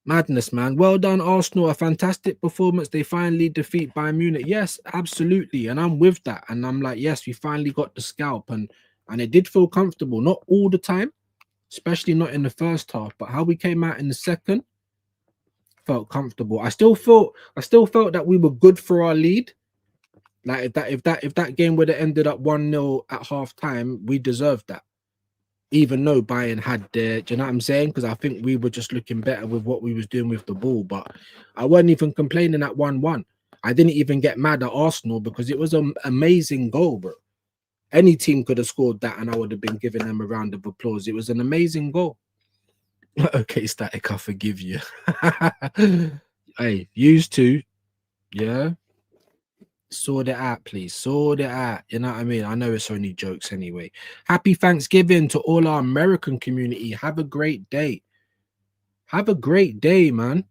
H: madness, man. Well done, Arsenal. A fantastic performance. They finally defeat Bayern Munich. Yes, absolutely. And I'm with that. And I'm like, yes, we finally got the scalp. And it did feel comfortable. Not all the time, especially not in the first half. But how we came out in the second felt comfortable. I still felt that we were good for our lead. Like if that game would have ended up 1-0 at half time, we deserved that. Even though Bayern had do you know what I'm saying? Because I think we were just looking better with what we was doing with the ball. But I wasn't even complaining at 1-1. I didn't even get mad at Arsenal because it was an amazing goal, bro. Any team could have scored that and I would have been giving them a round of applause. It was an amazing goal. Okay, Static, I forgive you. Hey, used to. Yeah. Sort it out, please. Sort it out. You know what I mean? I know it's only jokes anyway. Happy Thanksgiving to all our American community. Have a great day. Have a great day, man.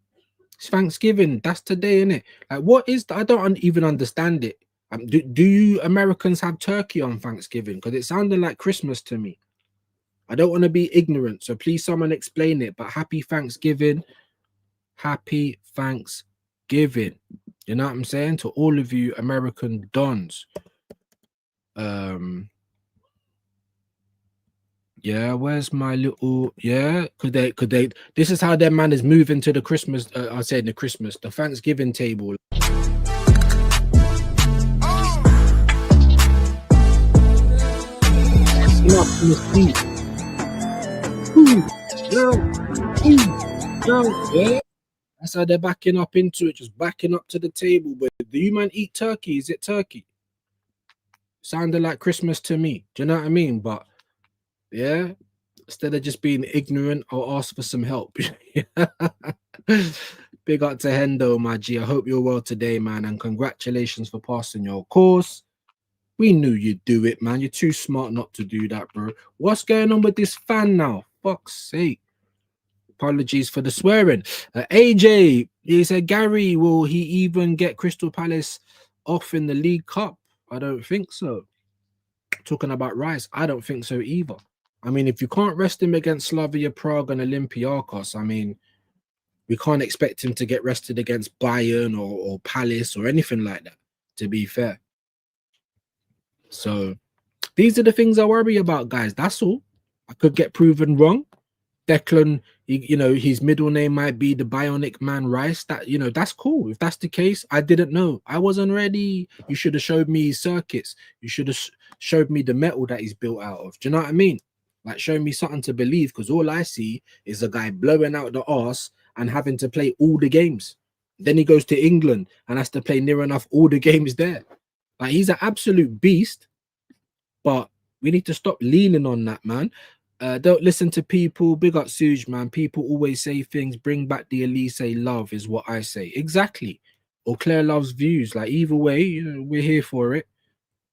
H: It's Thanksgiving. That's today, isn't it? Like, what is that? I don't even understand it. Do you Americans have turkey on Thanksgiving? Because it sounded like Christmas to me. I don't want to be ignorant, so please someone explain it. But happy Thanksgiving. Happy Thanksgiving. You know what I'm saying? To all of you American dons. Yeah, where's my little, yeah, could they this is how their man is moving to the Christmas, I said the Thanksgiving table. Up in the seat. Yeah. That's how they're backing up into it, just backing up to the table. But do you man eat turkey? Is it turkey? Sounded like Christmas to me. Do you know what I mean? But yeah, instead of just being ignorant, I'll ask for some help. Big Big up to Hendo, my G. I hope you're well today, man, and congratulations for passing your course. We knew you'd do it, man. You're too smart not to do that, bro. What's going on with this fan now? Fuck's sake. Apologies for the swearing. AJ, he said, Gary, will he even get Crystal Palace off in the League Cup? I don't think so. Talking about Rice, I don't think so either. I mean, if you can't rest him against Slavia Prague and Olympiacos, I mean, we can't expect him to get rested against Bayern or Palace or anything like that, to be fair. So these are the things I worry about, guys. That's all. I could get proven wrong. Declan, you know, his middle name might be the Bionic Man Rice. That, you know, that's cool. If that's the case, I didn't know. I wasn't ready. You should have showed me his circuits. You should have showed me the metal that he's built out of. Do you know what I mean? Like, show me something to believe, because all I see is a guy blowing out the arse and having to play all the games. Then he goes to England and has to play near enough all the games there. Like, he's an absolute beast, but we need to stop leaning on that, man. Don't listen to people. Big up Suge, man. People always say things. Bring back the Elise love is what I say. Exactly. Or Claire loves views. Like, either way, you know, we're here for it.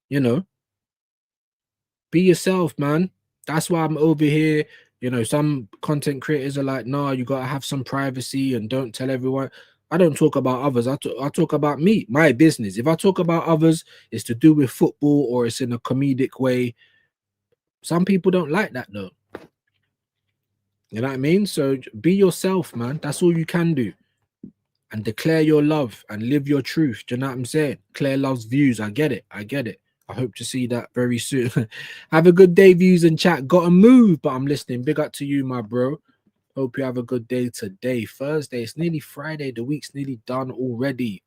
H: You know, be yourself, man. That's why I'm over here. You know, some content creators are like, nah, you got to have some privacy and don't tell everyone. I don't talk about others. I talk about me, my business. If I talk about others, it's to do with football or it's in a comedic way. Some people don't like that, though. You know what I mean? So be yourself, man. That's all you can do. And declare your love and live your truth. Do you know what I'm saying? Claire loves views. I get it. I get it. I hope to see that very soon. Have a good day, views and chat. Got to move, but I'm listening. Big up to you, my bro. Hope you have a good day today. Thursday. It's nearly Friday. The week's nearly done already.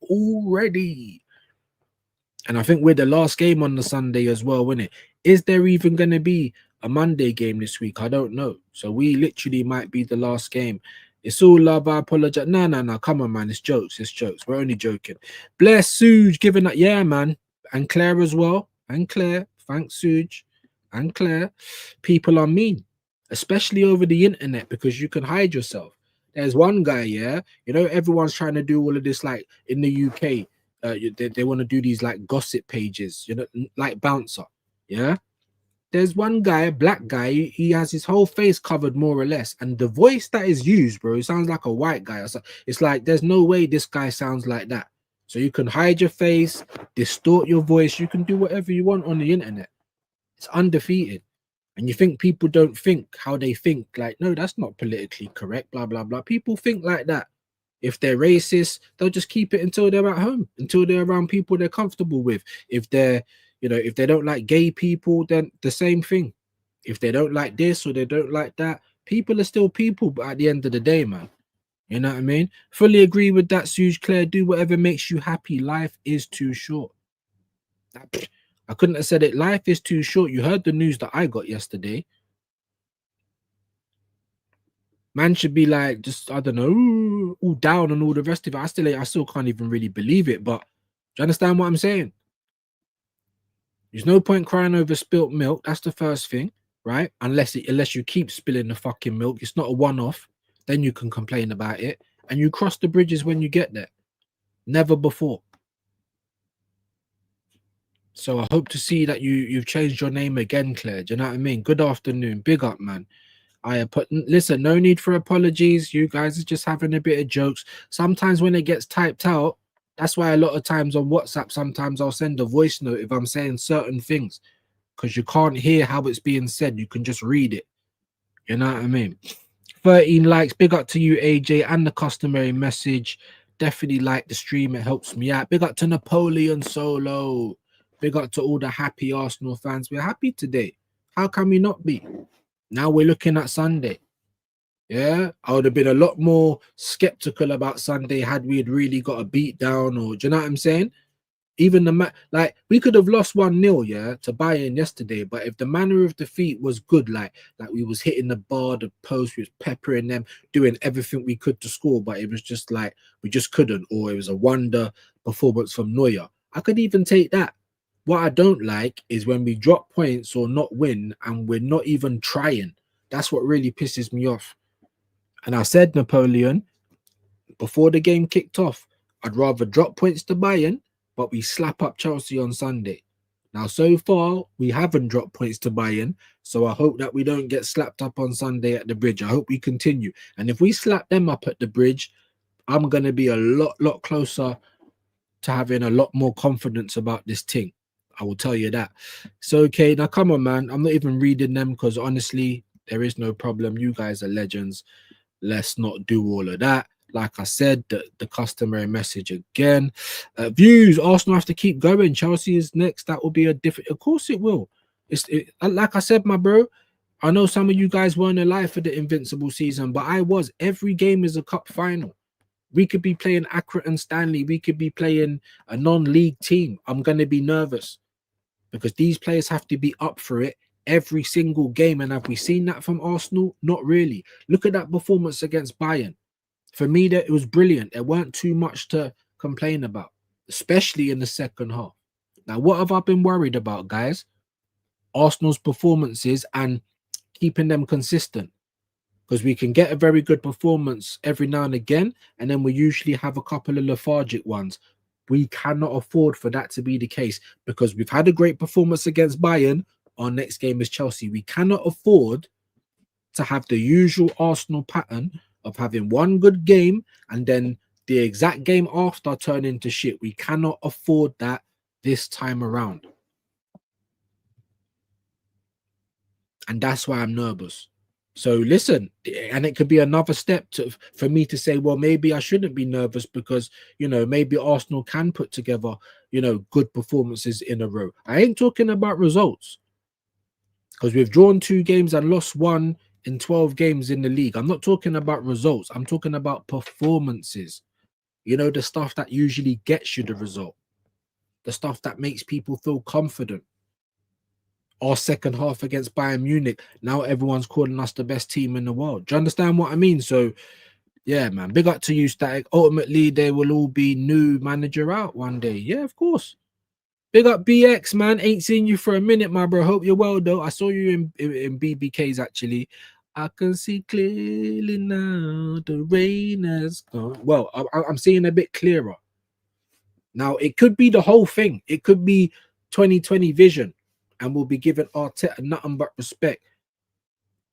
H: And I think we're the last game on the Sunday as well, isn't it? Is there even going to be a Monday game this week? I don't know. So we literally might be the last game. It's all love. I apologize. No. Come on, man. It's jokes. It's jokes. We're only joking. Bless Suge giving that. Yeah, man. And Claire as well. And Claire. Thanks, Suge. And Claire. People are mean, especially over the internet, because you can hide yourself. There's one guy, yeah. You know, everyone's trying to do all of this, like in the UK. They want to do these like gossip pages, you know, like Bouncer. Yeah. There's one guy, a black guy, he has his whole face covered more or less. And the voice that is used, bro, it sounds like a white guy. It's like, there's no way this guy sounds like that. So you can hide your face, distort your voice. You can do whatever you want on the internet. It's undefeated. And you think people don't think how they think. Like, no, that's not politically correct, blah, blah, blah. People think like that. If they're racist, they'll just keep it until they're at home, until they're around people they're comfortable with. If they're, you know, if they don't like gay people, then the same thing. If they don't like this or they don't like that, people are still people, but at the end of the day, man, you know what I mean? Fully agree with that, Suge Claire. Do whatever makes you happy. Life is too short. I couldn't have said it. Life is too short. You heard the news that I got yesterday. Man should be like, just, I don't know, all down and all the rest of it. I still can't even really believe it. But do you understand what I'm saying? There's no point crying over spilt milk. That's the first thing, right? Unless you keep spilling the fucking milk. It's not a one-off. Then you can complain about it. And you cross the bridges when you get there. Never before. So I hope to see that you've changed your name again, Claire. Do you know what I mean? Good afternoon. Big up, man. Listen, no need for apologies. You guys are just having a bit of jokes. Sometimes when it gets typed out, that's why a lot of times on WhatsApp, sometimes I'll send a voice note if I'm saying certain things, because you can't hear how it's being said. You can just read it. You know what I mean? 13 likes. Big up to you, AJ, and the customary message. Definitely like the stream. It helps me out. Big up to Napoleon Solo. Big up to all the happy Arsenal fans. We're happy today. How can we not be? Now we're looking at Sunday. Yeah, I would have been a lot more skeptical about Sunday had we really got a beat down, or do you know what I'm saying? Even the like we could have lost 1-0, yeah, to Bayern yesterday, but if the manner of defeat was good, like we was hitting the bar, the post, we was peppering them, doing everything we could to score, but it was just like we just couldn't, or it was a wonder performance from Neuer. I could even take that. What I don't like is when we drop points or not win and we're not even trying. That's what really pisses me off. And I said, Napoleon, before the game kicked off, I'd rather drop points to Bayern, but we slap up Chelsea on Sunday. Now, so far, we haven't dropped points to Bayern, so I hope that we don't get slapped up on Sunday at the Bridge. I hope we continue. And if we slap them up at the Bridge, I'm going to be a lot closer to having a lot more confidence about this thing. I will tell you that. So, okay, now come on, man. I'm not even reading them because honestly, there is no problem. You guys are legends. Let's not do all of that. Like I said, the customary message again. Views, Arsenal have to keep going. Chelsea is next. That will be a different. Of course it will. Like I said, my bro, I know some of you guys weren't alive for the Invincible season, but I was. Every game is a cup final. We could be playing Accrington Stanley. We could be playing a non-league team. I'm going to be nervous because these players have to be up for it every single game. And have we seen that from Arsenal? Not really. Look at that performance against Bayern. For me, that it was brilliant. There weren't too much to complain about, especially in the second half. Now, what have I been worried about, guys? Arsenal's performances and keeping them consistent. Because we can get a very good performance every now and again, and then we usually have a couple of lethargic ones. We cannot afford for that to be the case because we've had a great performance against Bayern. Our next game is Chelsea. We cannot afford to have the usual Arsenal pattern of having one good game and then the exact game after turn into shit. We cannot afford that this time around. And that's why I'm nervous. So listen, and it could be another step for me to say, well, maybe I shouldn't be nervous because, you know, maybe Arsenal can put together, you know, good performances in a row. I ain't talking about results because we've drawn 2 games and lost 1 in 12 games in the league. I'm not talking about results. I'm talking about performances. You know, the stuff that usually gets you the result. The stuff that makes people feel confident. Our second half against Bayern Munich, now everyone's calling us the best team in the world. Do you understand what I mean? So, yeah, man, big up to you, Static. Ultimately, they will all be new manager out one day. Yeah, of course. Big up BX, man. Ain't seen you for a minute, my bro. Hope you're well, though. I saw you in BBKs, actually. I can see clearly now the rain has gone. Well, I'm seeing a bit clearer. Now, it could be the whole thing. It could be 2020 vision. And we'll be giving Arteta nothing but respect.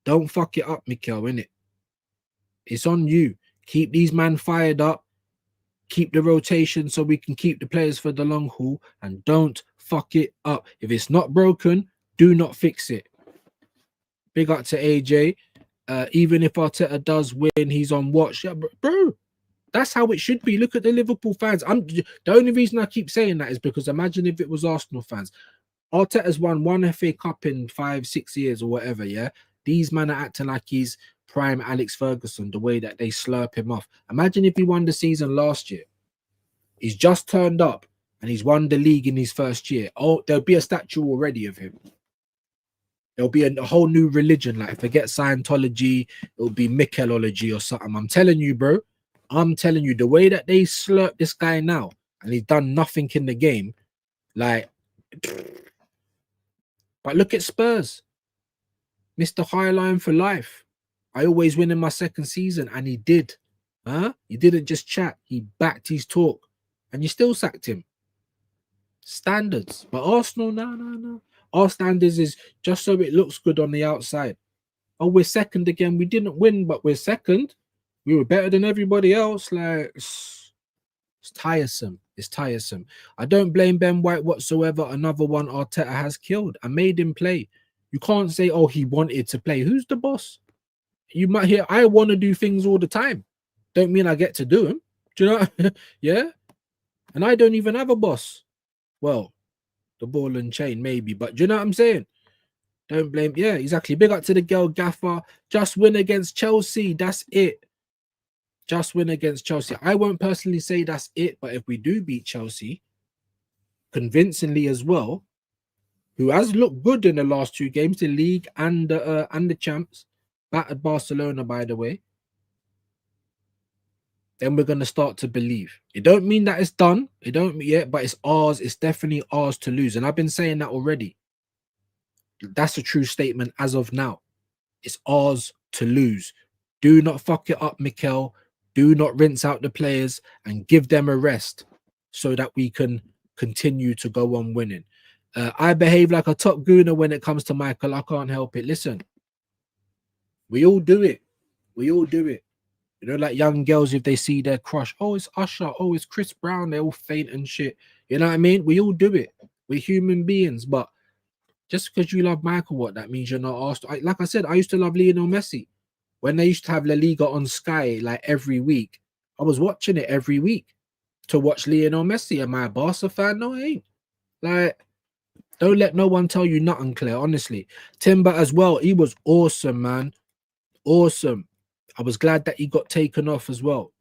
H: Don't fuck it up, Mikel, innit? It's on you. Keep these men fired up. Keep the rotation so we can keep the players for the long haul. And don't fuck it up. If it's not broken, do not fix it. Big up to AJ. Even if Arteta does win, he's on watch. Yeah, bro, that's how it should be. Look at the Liverpool fans. The only reason I keep saying that is because imagine if it was Arsenal fans. Arteta's won 1 FA Cup in 5-6 years or whatever, yeah? These men are acting like he's prime Alex Ferguson, the way that they slurp him off. Imagine if he won the season last year. He's just turned up and he's won the league in his first year. Oh, there'll be a statue already of him. There'll be a whole new religion, like forget Scientology, it'll be Mikelology or something. I'm telling you, bro. I'm telling you, the way that they slurp this guy now and he's done nothing in the game, like... But look at Spurs. Mr. Highline for life. I always win in my second season, and he did. Huh? He didn't just chat. He backed his talk. And you still sacked him. Standards. But Arsenal, no. Our standards is just so it looks good on the outside. Oh, we're second again. We didn't win, but we're second. We were better than everybody else. Like, it's tiresome. It's tiresome. I don't blame Ben White whatsoever. Another one Arteta has killed. I made him play. You can't say, oh, he wanted to play. Who's the boss? You might hear, I want to do things all the time. Don't mean I get to do them. Do you know? Yeah. And I don't even have a boss. Well, the ball and chain, maybe. But do you know what I'm saying? Don't blame. Yeah, exactly. Big up to the girl Gaffer. Just win against Chelsea. That's it. Just win against Chelsea. I won't personally say that's it, but if we do beat Chelsea convincingly as well, who has looked good in the last 2 games, the league and the champs, battered Barcelona, by the way, then we're going to start to believe. It don't mean that it's done. It don't yet, but it's ours. It's definitely ours to lose. And I've been saying that already. That's a true statement as of now. It's ours to lose. Do not fuck it up, Mikel. Do not rinse out the players and give them a rest so that we can continue to go on winning. I behave like a top gooner when it comes to Michael. I can't help it. Listen, we all do it. We all do it. You know, like young girls, if they see their crush, oh, it's Usher, oh, it's Chris Brown, they all faint and shit. You know what I mean? We all do it. We're human beings. But just because you love Michael, what that means you're not asked. Like I said, I used to love Lionel Messi. When they used to have La Liga on Sky like every week, I was watching it every week to watch Lionel Messi. Am I a Barca fan? No, I ain't. Like, don't let no one tell you nothing, Claire, honestly. Timber as well, he was awesome, man. Awesome. I was glad that he got taken off as well.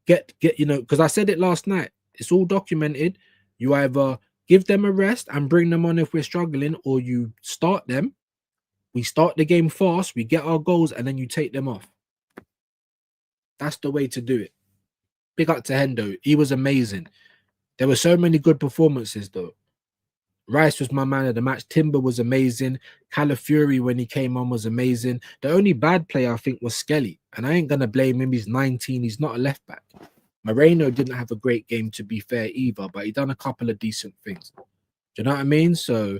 H: Get you know, because I said it last night. It's all documented. You either give them a rest and bring them on if we're struggling, or you start them. We start the game fast, we get our goals, and then you take them off. That's the way to do it. Big up to Hendo. He was amazing. There were so many good performances, though. Rice was my man of the match. Timber was amazing. Calafiori, when he came on, was amazing. The only bad player, I think, was Skelly. And I ain't going to blame him. He's 19. He's not a left back. Moreno didn't have a great game, to be fair, either. But he done a couple of decent things. Do you know what I mean? So,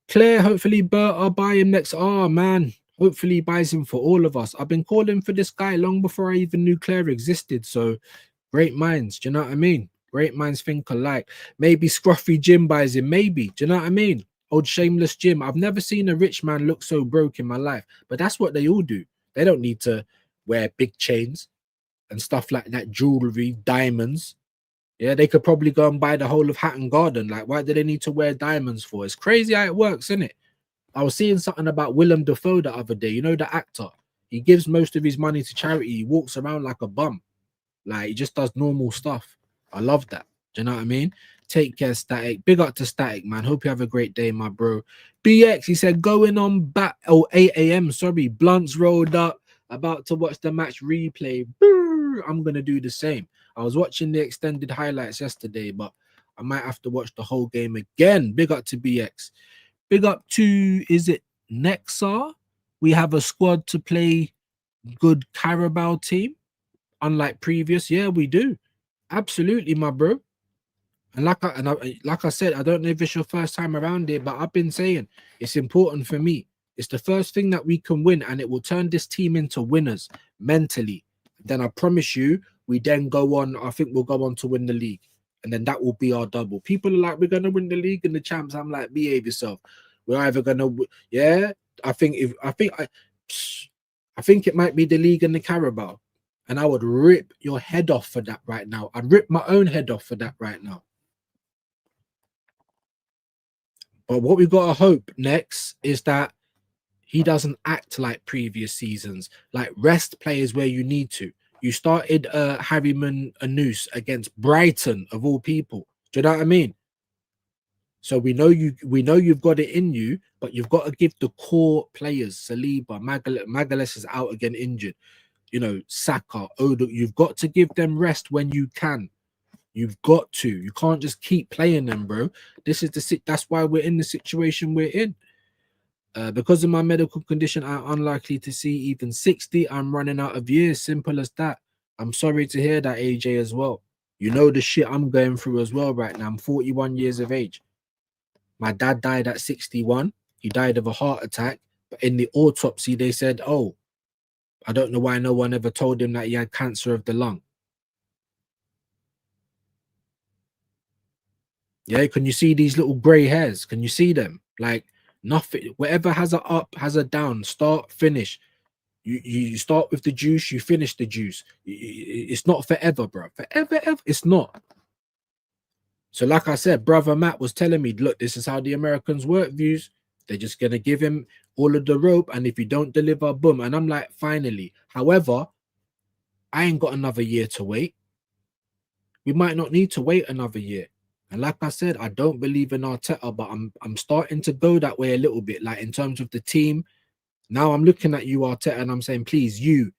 H: Claire, hopefully Bert, I'll buy him next. Oh, man. Hopefully he buys him for all of us. I've been calling for this guy long before I even knew Claire existed. So, great minds. Do you know what I mean? Great minds think alike. Maybe Scruffy Jim buys him. Maybe. Do you know what I mean? Old shameless Jim. I've never seen a rich man look so broke in my life. But that's what they all do. They don't need to wear big chains and stuff like that. Jewelry, diamonds. Yeah, they could probably go and buy the whole of Hatton Garden. Like, why do they need to wear diamonds for? It's crazy how it works, isn't it? I was seeing something about Willem Dafoe the other day. You know, the actor. He gives most of his money to charity. He walks around like a bum. Like, he just does normal stuff. I love that. Do you know what I mean? Take care, Static. Big up to Static, man. Hope you have a great day, my bro. BX, he said, going on back. Oh, 8 a.m. Sorry. Blunts rolled up. About to watch the match replay. Brrr, I'm going to do the same. I was watching the extended highlights yesterday, but I might have to watch the whole game again. Big up to BX. Big up to, is it Nexa? We have a squad to play good Carabao team. Unlike previous. Yeah, we do. Absolutely, my bro. And like I said, I don't know if it's your first time around here, but I've been saying it's important for me. It's the first thing that we can win, and it will turn this team into winners mentally. Then I promise you, we then go on. I think we'll go on to win the league, and then that will be our double. People are like, we're gonna win the league and the champs. I'm like, behave yourself. We're either gonna, yeah. I think it might be the league and the Carabao. And I would rip your head off for that right now. I'd rip my own head off for that right now. But what we got to hope next is that he doesn't act like previous seasons. Like, rest players where you need to. You started Harryman Anus against Brighton, of all people. Do you know what I mean? So we know you've got it in you, but you've got to give the core players, Saliba, Magalhaes is out again injured. You know, Saka, Odo, you've got to give them rest when you can. You've got to. You can't just keep playing them, bro. That's why we're in the situation we're in. Because of my medical condition, I'm unlikely to see even 60. I'm running out of years. Simple as that. I'm sorry to hear that, AJ, as well. You know the shit I'm going through as well right now. I'm 41 years of age. My dad died at 61. He died of a heart attack. But in the autopsy, they said, oh, I don't know why no one ever told him that he had cancer of the lung. Yeah, can you see these little grey hairs? Can you see them? Like, nothing. Whatever has a up, has a down. Start, finish. You start with the juice, you finish the juice. It's not forever, bro. Forever, ever. It's not. So like I said, brother Matt was telling me, look, this is how the Americans work, views. They're just going to give him all of the rope. And if you don't deliver, boom. And I'm like, finally. However, I ain't got another year to wait. We might not need to wait another year. And like I said, I don't believe in Arteta, but I'm starting to go that way a little bit. Like, in terms of the team, now I'm looking at you, Arteta, and I'm saying, please, you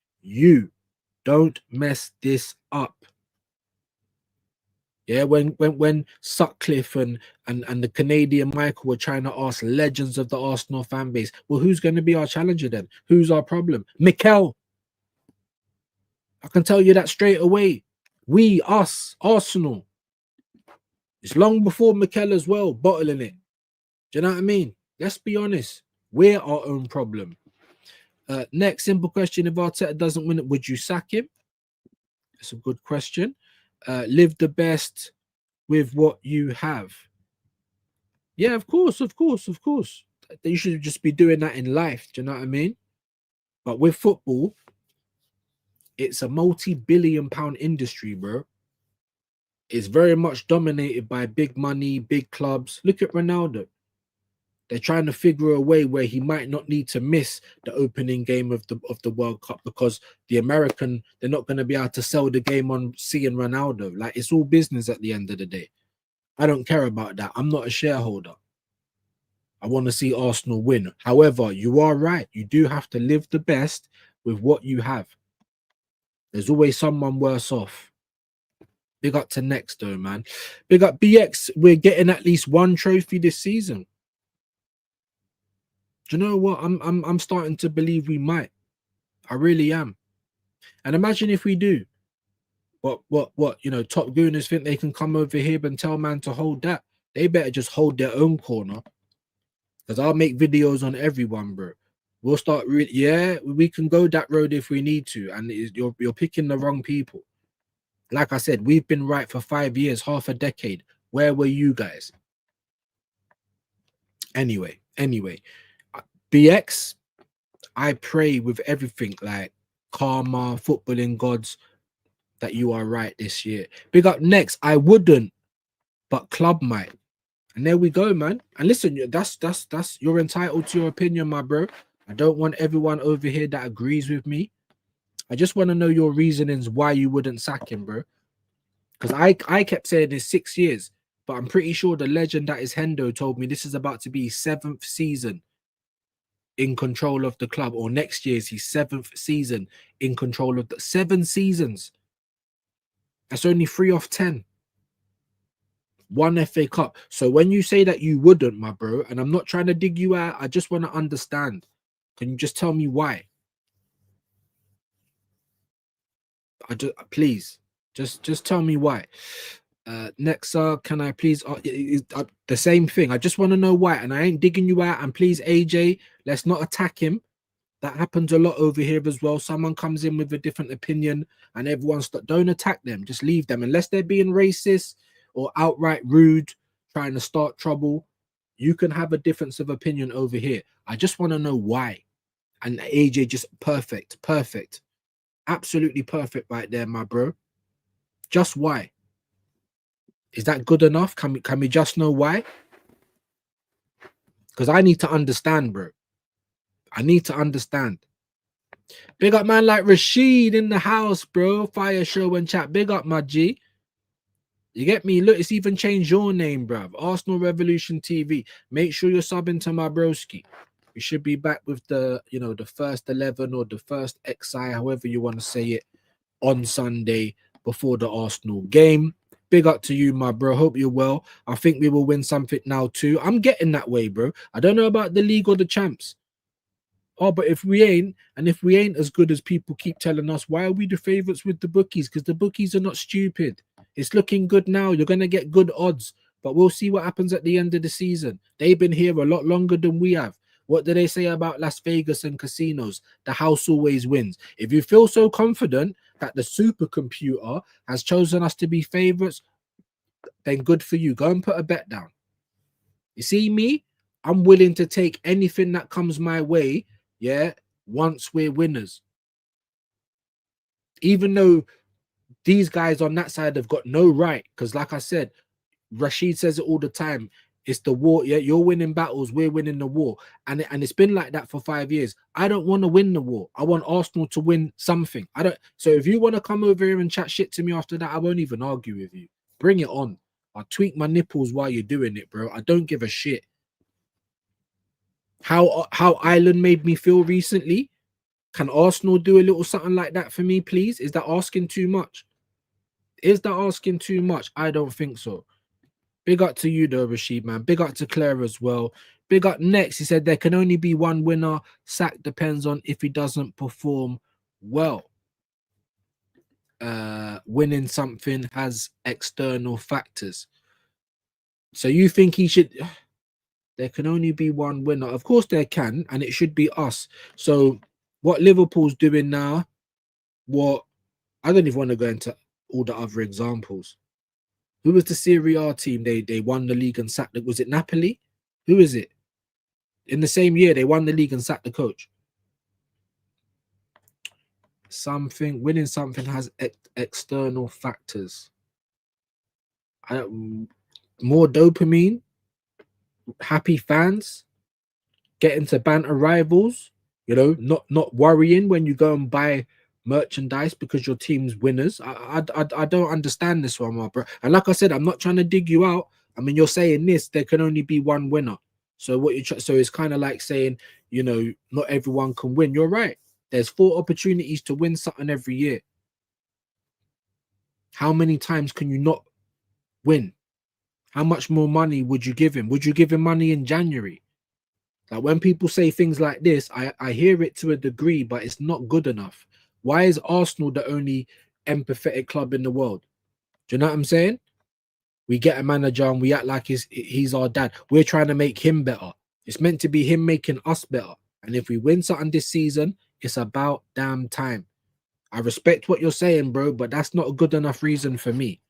H: don't mess this up. Yeah, when Sutcliffe and the Canadian Michael were trying to ask legends of the Arsenal fan base, well, who's going to be our challenger then? Who's our problem? Mikel. I can tell you that straight away. We, us, Arsenal. It's long before Mikel as well, bottling it. Do you know what I mean? Let's be honest. We're our own problem. Next simple question: if Arteta doesn't win it, would you sack him? It's a good question. Live the best with what you have. Yeah, of course. You should just be doing that in life. Do you know what I mean? But with football, it's a multi-billion-pound industry, bro. It's very much dominated by big money, big clubs. Look at Ronaldo. They're trying to figure a way where he might not need to miss the opening game of the World Cup because they're not going to be able to sell the game on seeing Ronaldo. Like, it's all business at the end of the day. I don't care about that. I'm not a shareholder. I want to see Arsenal win. However, you are right. You do have to live the best with what you have. There's always someone worse off. Big up to next though, man. Big up BX. We're getting at least one trophy this season. Do you know what? I'm starting to believe we might. I really am. And imagine if we do. What? You know, top gooners think they can come over here and tell man to hold that. They better just hold their own corner. Because I'll make videos on everyone, bro. We'll start we can go that road if we need to. And you're picking the wrong people. Like I said, we've been right for 5 years, half a decade. Where were you guys? Anyway. BX, I pray with everything like karma, footballing gods, that you are right this year. Big up next. I wouldn't, but club might. And there we go, man. And listen, that's you're entitled to your opinion, my bro. I don't want everyone over here that agrees with me. I just want to know your reasonings why you wouldn't sack him, bro. Because I kept saying this 6 years, but I'm pretty sure the legend that is Hendo told me this is about to be his 7th season in control of the club, or next year's his 7th season in control of the 7 seasons. That's only 3 off 10. 1 FA Cup. So when you say that you wouldn't, my bro, and I'm not trying to dig you out, I just want to understand. Can you just tell me why? Please, just tell me why. Next, can I please the same thing? I just want to know why, and I ain't digging you out. And please, AJ, let's not attack him. That happens a lot over here as well. Someone comes in with a different opinion, and everyone's don't attack them. Just leave them unless they're being racist or outright rude, trying to start trouble. You can have a difference of opinion over here. I just want to know why. And AJ just perfect, absolutely perfect right there, my bro. Just why? Is that good enough? Can we just know why? Because I need to understand, bro. I need to understand. Big up man like Rashid in the house, bro. Fire show and chat. Big up, my G. You get me? Look, it's even changed your name, bruv. Arsenal Revolution TV. Make sure you're subbing to my broski. We should be back with the, you know, the first 11 or the first XI, however you want to say it, on Sunday before the Arsenal game. Big up to you, my bro. Hope you're well. I think we will win something now too. I'm getting that way, bro. I don't know about the league or the champs. Oh, but if we ain't as good as people keep telling us, why are we the favorites with the bookies? Because the bookies are not stupid. It's looking good now. You're going to get good odds, but we'll see what happens at the end of the season. They've been here a lot longer than we have. What do they say about Las Vegas and casinos? The house always wins. If you feel so confident that the supercomputer has chosen us to be favorites, then good for you. Go and put a bet down. You see me? I'm willing to take anything that comes my way, yeah, once we're winners. Even though these guys on that side have got no right, because like I said, Rashid says it all the time. It's the war. Yeah, you're winning battles, we're winning the war. And it's been like that for 5 years. I don't want to win the war. I want Arsenal to win something. So if you want to come over here and chat shit to me after that, I won't even argue with you. Bring it on. I'll tweak my nipples while you're doing it, bro. I don't give a shit. How Ireland made me feel recently. Can Arsenal do a little something like that for me, please? Is that asking too much? Is that asking too much? I don't think so. Big up to you though, Rashid, man. Big up to Claire as well. Big up next. He said there can only be one winner. Sack depends on if he doesn't perform well. winning something has external factors. So you think he should? There can only be one winner. Of course there can, and it should be us. So what Liverpool's doing now, what I don't even want to go into all the other examples. Who was the Serie A team? They won the league and sacked it. Was it Napoli? Who is it? In the same year, they won the league and sacked the coach. Winning something has external factors. More dopamine, happy fans, getting to banter rivals, you know, not worrying when you go and buy merchandise because your team's winners. I don't understand this one, my bro. And like I said, I'm not trying to dig you out. I mean, you're saying this, there can only be one winner. So so it's kind of like saying, you know, not everyone can win. You're right. There's 4 opportunities to win something every year. How many times can you not win? How much more money would you give him? Would you give him money in January? Like when people say things like this, I hear it to a degree, but it's not good enough. Why is Arsenal the only empathetic club in the world? Do you know what I'm saying? We get a manager and we act like he's our dad. We're trying to make him better. It's meant to be him making us better. And if we win something this season, it's about damn time. I respect what you're saying, bro, but that's not a good enough reason for me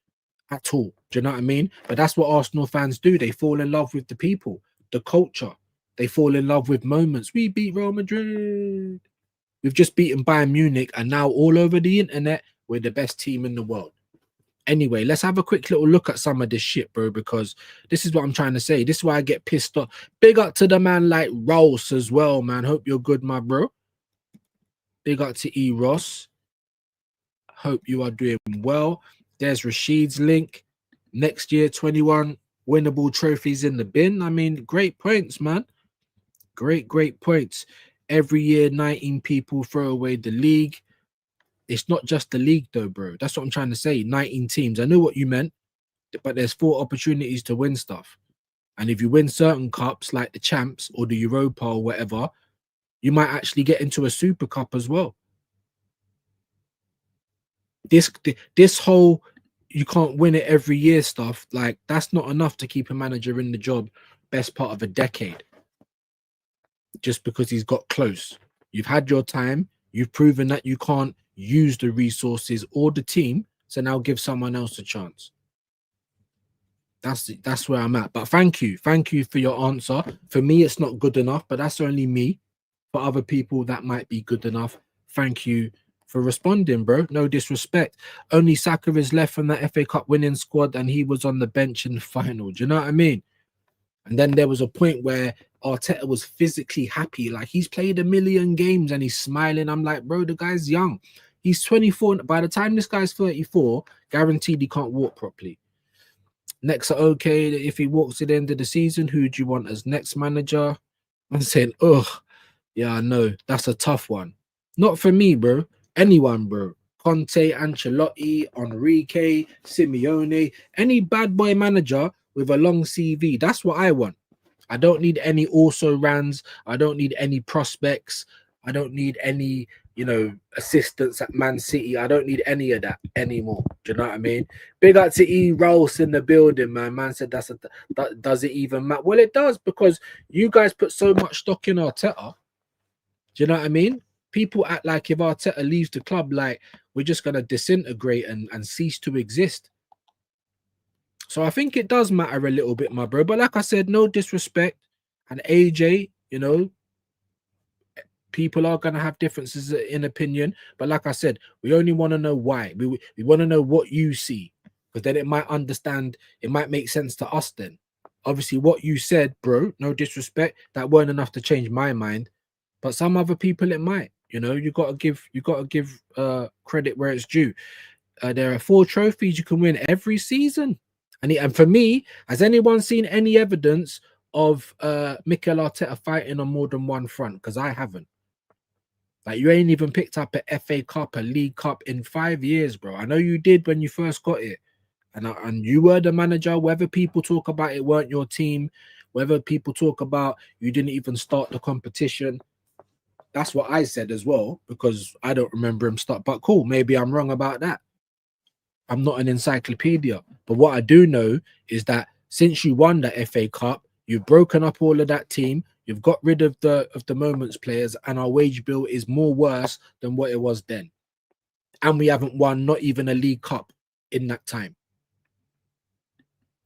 H: at all. Do you know what I mean? But that's what Arsenal fans do. They fall in love with the people, the culture. They fall in love with moments. We beat Real Madrid. We've just beaten Bayern Munich, and now all over the internet, we're the best team in the world. Anyway, let's have a quick little look at some of this shit, bro, because this is what I'm trying to say. This is why I get pissed off. Big up to the man like Ross as well, man. Hope you're good, my bro. Big up to E. Ross. Hope you are doing well. There's Rashid's link. Next year, 21 winnable trophies in the bin. I mean, great points, man. Great points. Every year, 19 people throw away the league. It's not just the league, though, bro. That's what I'm trying to say. 19 teams. I know what you meant, but there's 4 opportunities to win stuff. And if you win certain cups, like the Champs or the Europa or whatever, you might actually get into a Super Cup as well. This whole you can't win it every year stuff, like that's not enough to keep a manager in the job best part of a decade. Just because he's got close. You've had your time. You've proven that you can't use the resources or the team. So now give someone else a chance. That's where I'm at. But thank you for your answer. For me, it's not good enough, but that's only me. For other people, that might be good enough. Thank you for responding, bro. No disrespect. Only Saka is left from the FA Cup winning squad, and he was on the bench in the final. Do you know what I mean? And then there was a point where Arteta was physically happy. Like, he's played 1 million games and he's smiling. I'm like, bro, the guy's young. He's 24. By the time this guy's 34, guaranteed he can't walk properly. Next, okay, if he walks at the end of the season, who do you want as next manager? I'm saying, ugh. Yeah, I know. That's a tough one. Not for me, bro. Anyone, bro. Conte, Ancelotti, Enrique, Simeone, any bad boy manager with a long CV. That's what I want. I don't need any also-rans. I don't need any prospects. I don't need any, you know, assistants at Man City. I don't need any of that anymore. Do you know what I mean? Big up to E. Rolls in the building, man. Man said that does it even matter? Well, it does, because you guys put so much stock in Arteta. Do you know what I mean? People act like if Arteta leaves the club, like we're just going to disintegrate and cease to exist. So I think it does matter a little bit, my bro. But like I said, no disrespect. And AJ, you know, people are going to have differences in opinion. But like I said, we only want to know why. We want to know what you see. Because then it might make sense to us then. Obviously, what you said, bro, no disrespect, that weren't enough to change my mind. But some other people, it might. You know, you got to give credit where it's due. There are 4 trophies you can win every season. And for me, has anyone seen any evidence of Mikel Arteta fighting on more than one front? Because I haven't. Like, you ain't even picked up a FA Cup, a League Cup in 5 years, bro. I know you did when you first got it. And you were the manager. Whether people talk about it weren't your team, whether people talk about you didn't even start the competition, that's what I said as well, because I don't remember him start. But cool, maybe I'm wrong about that. I'm not an encyclopedia. But what I do know is that since you won the FA Cup, you've broken up all of that team. You've got rid of the moments players, and our wage bill is more worse than what it was then. And we haven't won not even a League Cup in that time.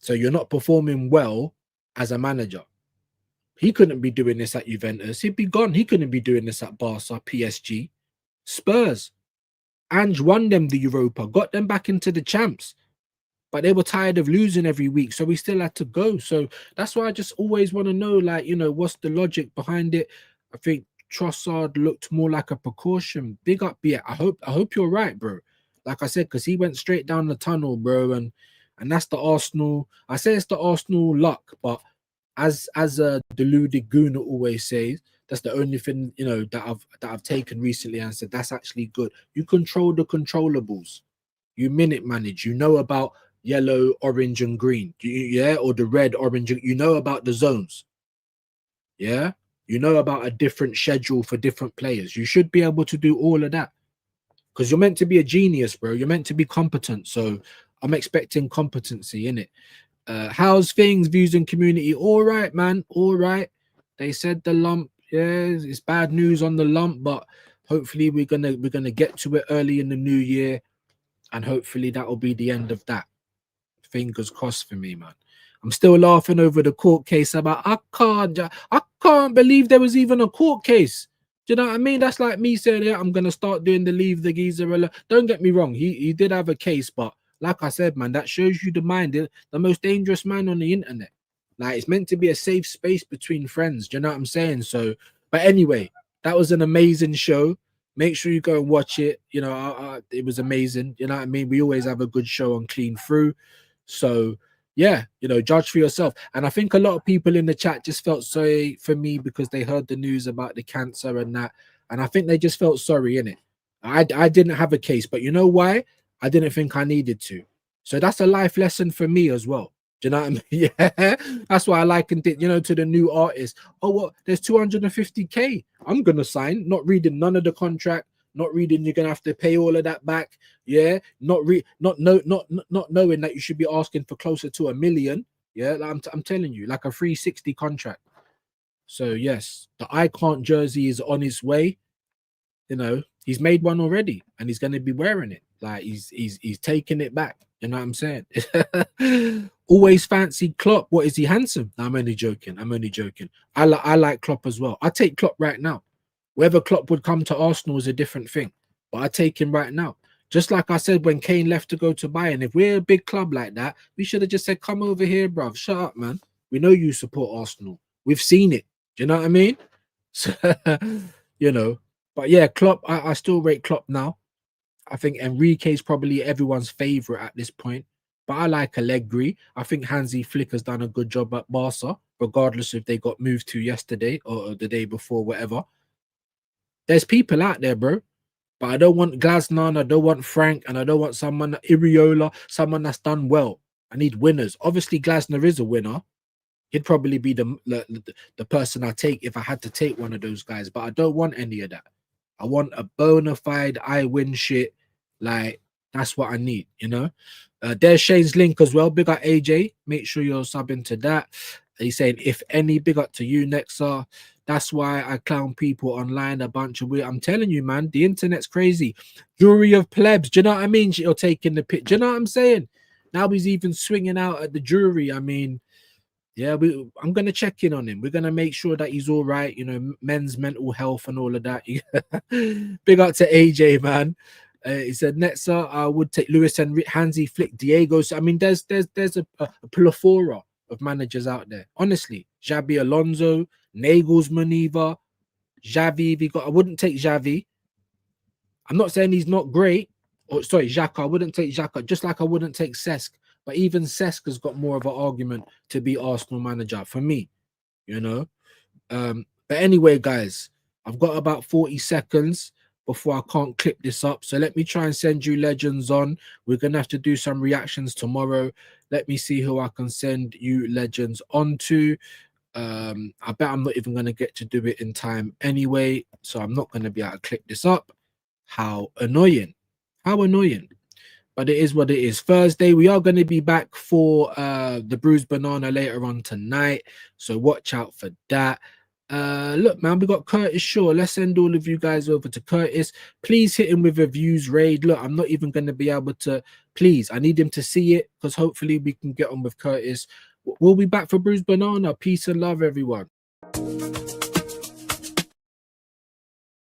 H: So you're not performing well as a manager. He couldn't be doing this at Juventus. He'd be gone. He couldn't be doing this at Barca, PSG, Spurs. Ange won them the Europa, got them back into the champs. But they were tired of losing every week, so we still had to go. So that's why I just always want to know, like, you know, what's the logic behind it? I think Trossard looked more like a precaution. Big up, yeah. I hope you're right, bro. Like I said, because he went straight down the tunnel, bro, and that's the Arsenal. I say it's the Arsenal luck, but as a deluded goon always says, that's the only thing, you know, that I've taken recently and said that's actually good. You control the controllables. You minute manage. You know about yellow, orange, and green. Yeah, or the red, orange. You know about the zones. Yeah, you know about a different schedule for different players. You should be able to do all of that because you're meant to be a genius, bro. You're meant to be competent. So I'm expecting competency in it. How's things, views and community? All right, man. All right. They said the lump. Yeah, it's bad news on the lump, but hopefully we're gonna get to it early in the new year, and hopefully that will be the end of that. Fingers crossed for me, man. I'm still laughing over the court case about I can't believe there was even a court case. Do you know what I mean? That's like me saying, yeah, I'm gonna start doing the leave the geezer alone. Don't get me wrong, he did have a case, but like I said, man, that shows you the mind, the most dangerous man on the internet. Like, it's meant to be a safe space between friends. Do you know what I'm saying? So, but anyway, that was an amazing show. Make sure you go and watch it. You know, it was amazing. You know what I mean? We always have a good show on Clean Through. So, yeah, you know, judge for yourself. And I think a lot of people in the chat just felt sorry for me because they heard the news about the cancer and that. And I think they just felt sorry, innit? I didn't have a case, but you know why? I didn't think I needed to. So that's a life lesson for me as well. Do you know what I mean? Yeah, that's why I likened it, you know, to the new artist. Oh, what? There's 250K. I'm gonna sign, not reading none of the contract, not reading you're gonna have to pay all of that back. Yeah, not knowing that you should be asking for closer to 1 million. Yeah, like I'm telling you, like a 360 contract. So yes, the I Can't jersey is on its way. You know, he's made one already, and he's gonna be wearing it. Like he's taking it back. You know what I'm saying? Always fancy Klopp. What is he, handsome? No, I'm only joking. I'm only joking. I like Klopp as well. I take Klopp right now. Whether Klopp would come to Arsenal is a different thing, but I take him right now. Just like I said when Kane left to go to Bayern, if we're a big club like that, we should have just said, "Come over here, bruv. Shut up, man. We know you support Arsenal. We've seen it." Do you know what I mean? So, you know. But yeah, Klopp. I still rate Klopp now. I think Enrique's probably everyone's favorite at this point. But I like Allegri. I think Hansi Flick has done a good job at Barca, regardless if they got moved to yesterday or the day before, whatever. There's people out there, bro. But I don't want Glasner, and I don't want Frank, and I don't want someone, Iriola, someone that's done well. I need winners. Obviously, Glasner is a winner. He'd probably be the person I take if I had to take one of those guys. But I don't want any of that. I want a bona fide I win shit. Like, that's what I need, you know. There's Shane's link as well. Big up AJ. Make sure you're subbing to that. He's saying, if any, big up to you, Nexa. That's why I clown people online a bunch of weird. I'm telling you, man, the internet's crazy. Jury of plebs. Do you know what I mean? You're taking the pit. Do you know what I'm saying? Now he's even swinging out at the jury. I mean, yeah, I'm gonna check in on him. We're gonna make sure that he's all right. You know, men's mental health and all of that. Big up to AJ, man. He said, Netza, I would take Lewis and Hansi Flick, Diego. So, I mean, there's a plethora of managers out there. Honestly, Xabi Alonso, Nagelsmann, even Xavi. I wouldn't take Xavi. I'm not saying he's not great. Or sorry, Xhaka. I wouldn't take Xhaka. Just like I wouldn't take Cesc. But even Cesc has got more of an argument to be Arsenal manager for me. You know. But anyway, guys, I've got about 40 seconds before I can't clip this up. So let me try and send you legends on. We're going to have to do some reactions tomorrow. Let me see who I can send you legends on to. I bet I'm not even going to get to do it in time anyway. So I'm not going to be able to clip this up. How annoying. How annoying. But it is what it is. Thursday, we are going to be back for the Bruised Banana later on tonight. So watch out for that. Look, man, we got Curtis Shaw. Let's send all of you guys over to Curtis. Please hit him with a views raid. Look, I'm not even going to be able to. Please, I need him to see it because hopefully we can get on with Curtis. We'll be back for Bruised Banana. Peace and love, everyone.